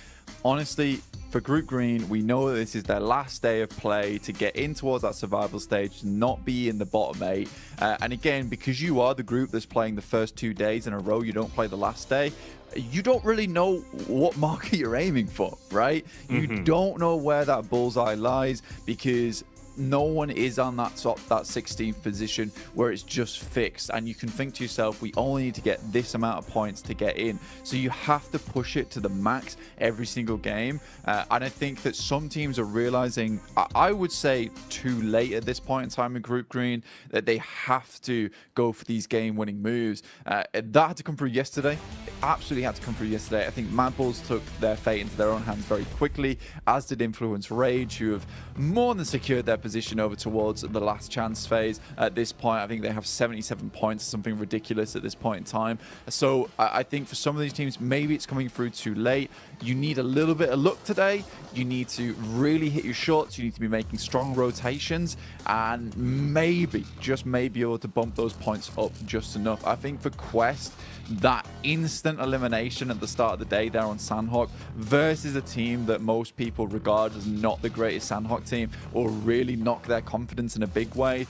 honestly, for Group Green, we know that this is their last day of play to get in towards that survival stage, not be in the bottom 8. And again, because you are the group that's playing the first 2 days in a row, you don't play the last day, you don't really know what marker you're aiming for, right? You don't know where that bullseye lies because no one is on that 16th position where it's just fixed, and you can think to yourself, we only need to get this amount of points to get in. So you have to push it to the max every single game, and I think that some teams are realizing, I would say too late at this point in time in Group Green, that they have to go for these game-winning moves. That had to come through yesterday. It absolutely had to come through yesterday. I think Mad Bulls took their fate into their own hands very quickly, as did Influence Rage, who have more than secured their position over towards the last chance phase. At this point, I think they have 77 points, something ridiculous at this point in time. So I think for some of these teams, maybe it's coming through too late. You need a little bit of luck today. You need to really hit your shots. You need to be making strong rotations and maybe, just maybe, able to bump those points up just enough. I think for Quest, that instant elimination at the start of the day there on Sandhawk versus a team that most people regard as not the greatest Sandhawk team or really knock their confidence in a big way.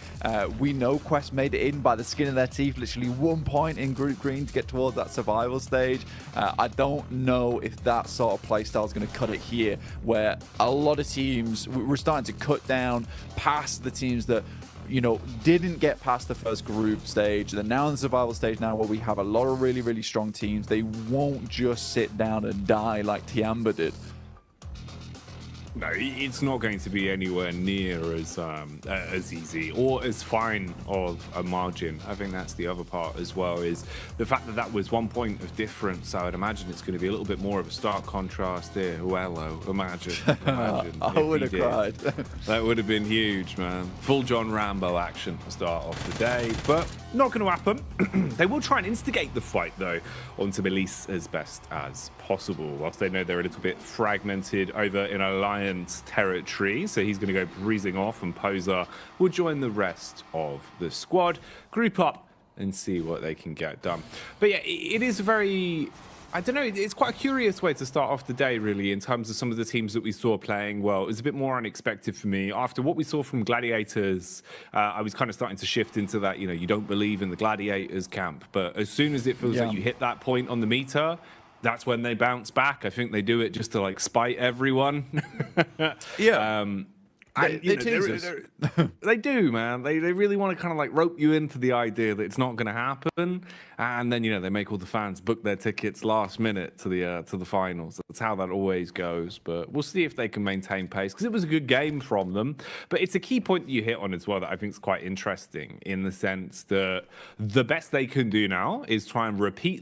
We know Quest made it in by the skin of their teeth, literally 1 point in Group Green to get towards that survival stage. I don't know if that sort of playstyle is going to cut it here, where a lot of teams, we're starting to cut down past the teams that, you know, didn't get past the first group stage. They're now in the survival stage now where we have a lot of really, really strong teams. They won't just sit down and die like Tiamba did. No, it's not going to be anywhere near as easy or as fine of a margin. I think that's the other part as well, is the fact that that was 1 point of difference. I would imagine it's going to be a little bit more of a stark contrast here. Wello, imagine I would have cried. That would have been huge, man. Full John Rambo action to start off the day, but not going to happen. They will try and instigate the fight, though, onto Melise as best as possible, whilst they know they're a little bit fragmented over in Alliance territory. So he's going to go breezing off, and Poser will join the rest of the squad. Group up and see what they can get done. But yeah, it is very, I don't know, it's quite a curious way to start off the day, really, in terms of some of the teams that we saw playing well. It was a bit more unexpected for me. After what we saw from Gladiators, I was kind of starting to shift into that, you know, you don't believe in the Gladiators camp. But as soon as it feels like you hit that point on the meter, that's when they bounce back. I think they do it just to, like, spite everyone. They do, man. They really want to kind of like rope you into the idea that it's not going to happen, and then, you know, they make all the fans book their tickets last minute to the finals. That's how that always goes. But we'll see if they can maintain pace, because it was a good game from them. But it's a key point that you hit on as well that I think is quite interesting, in the sense that the best they can do now is try and repeat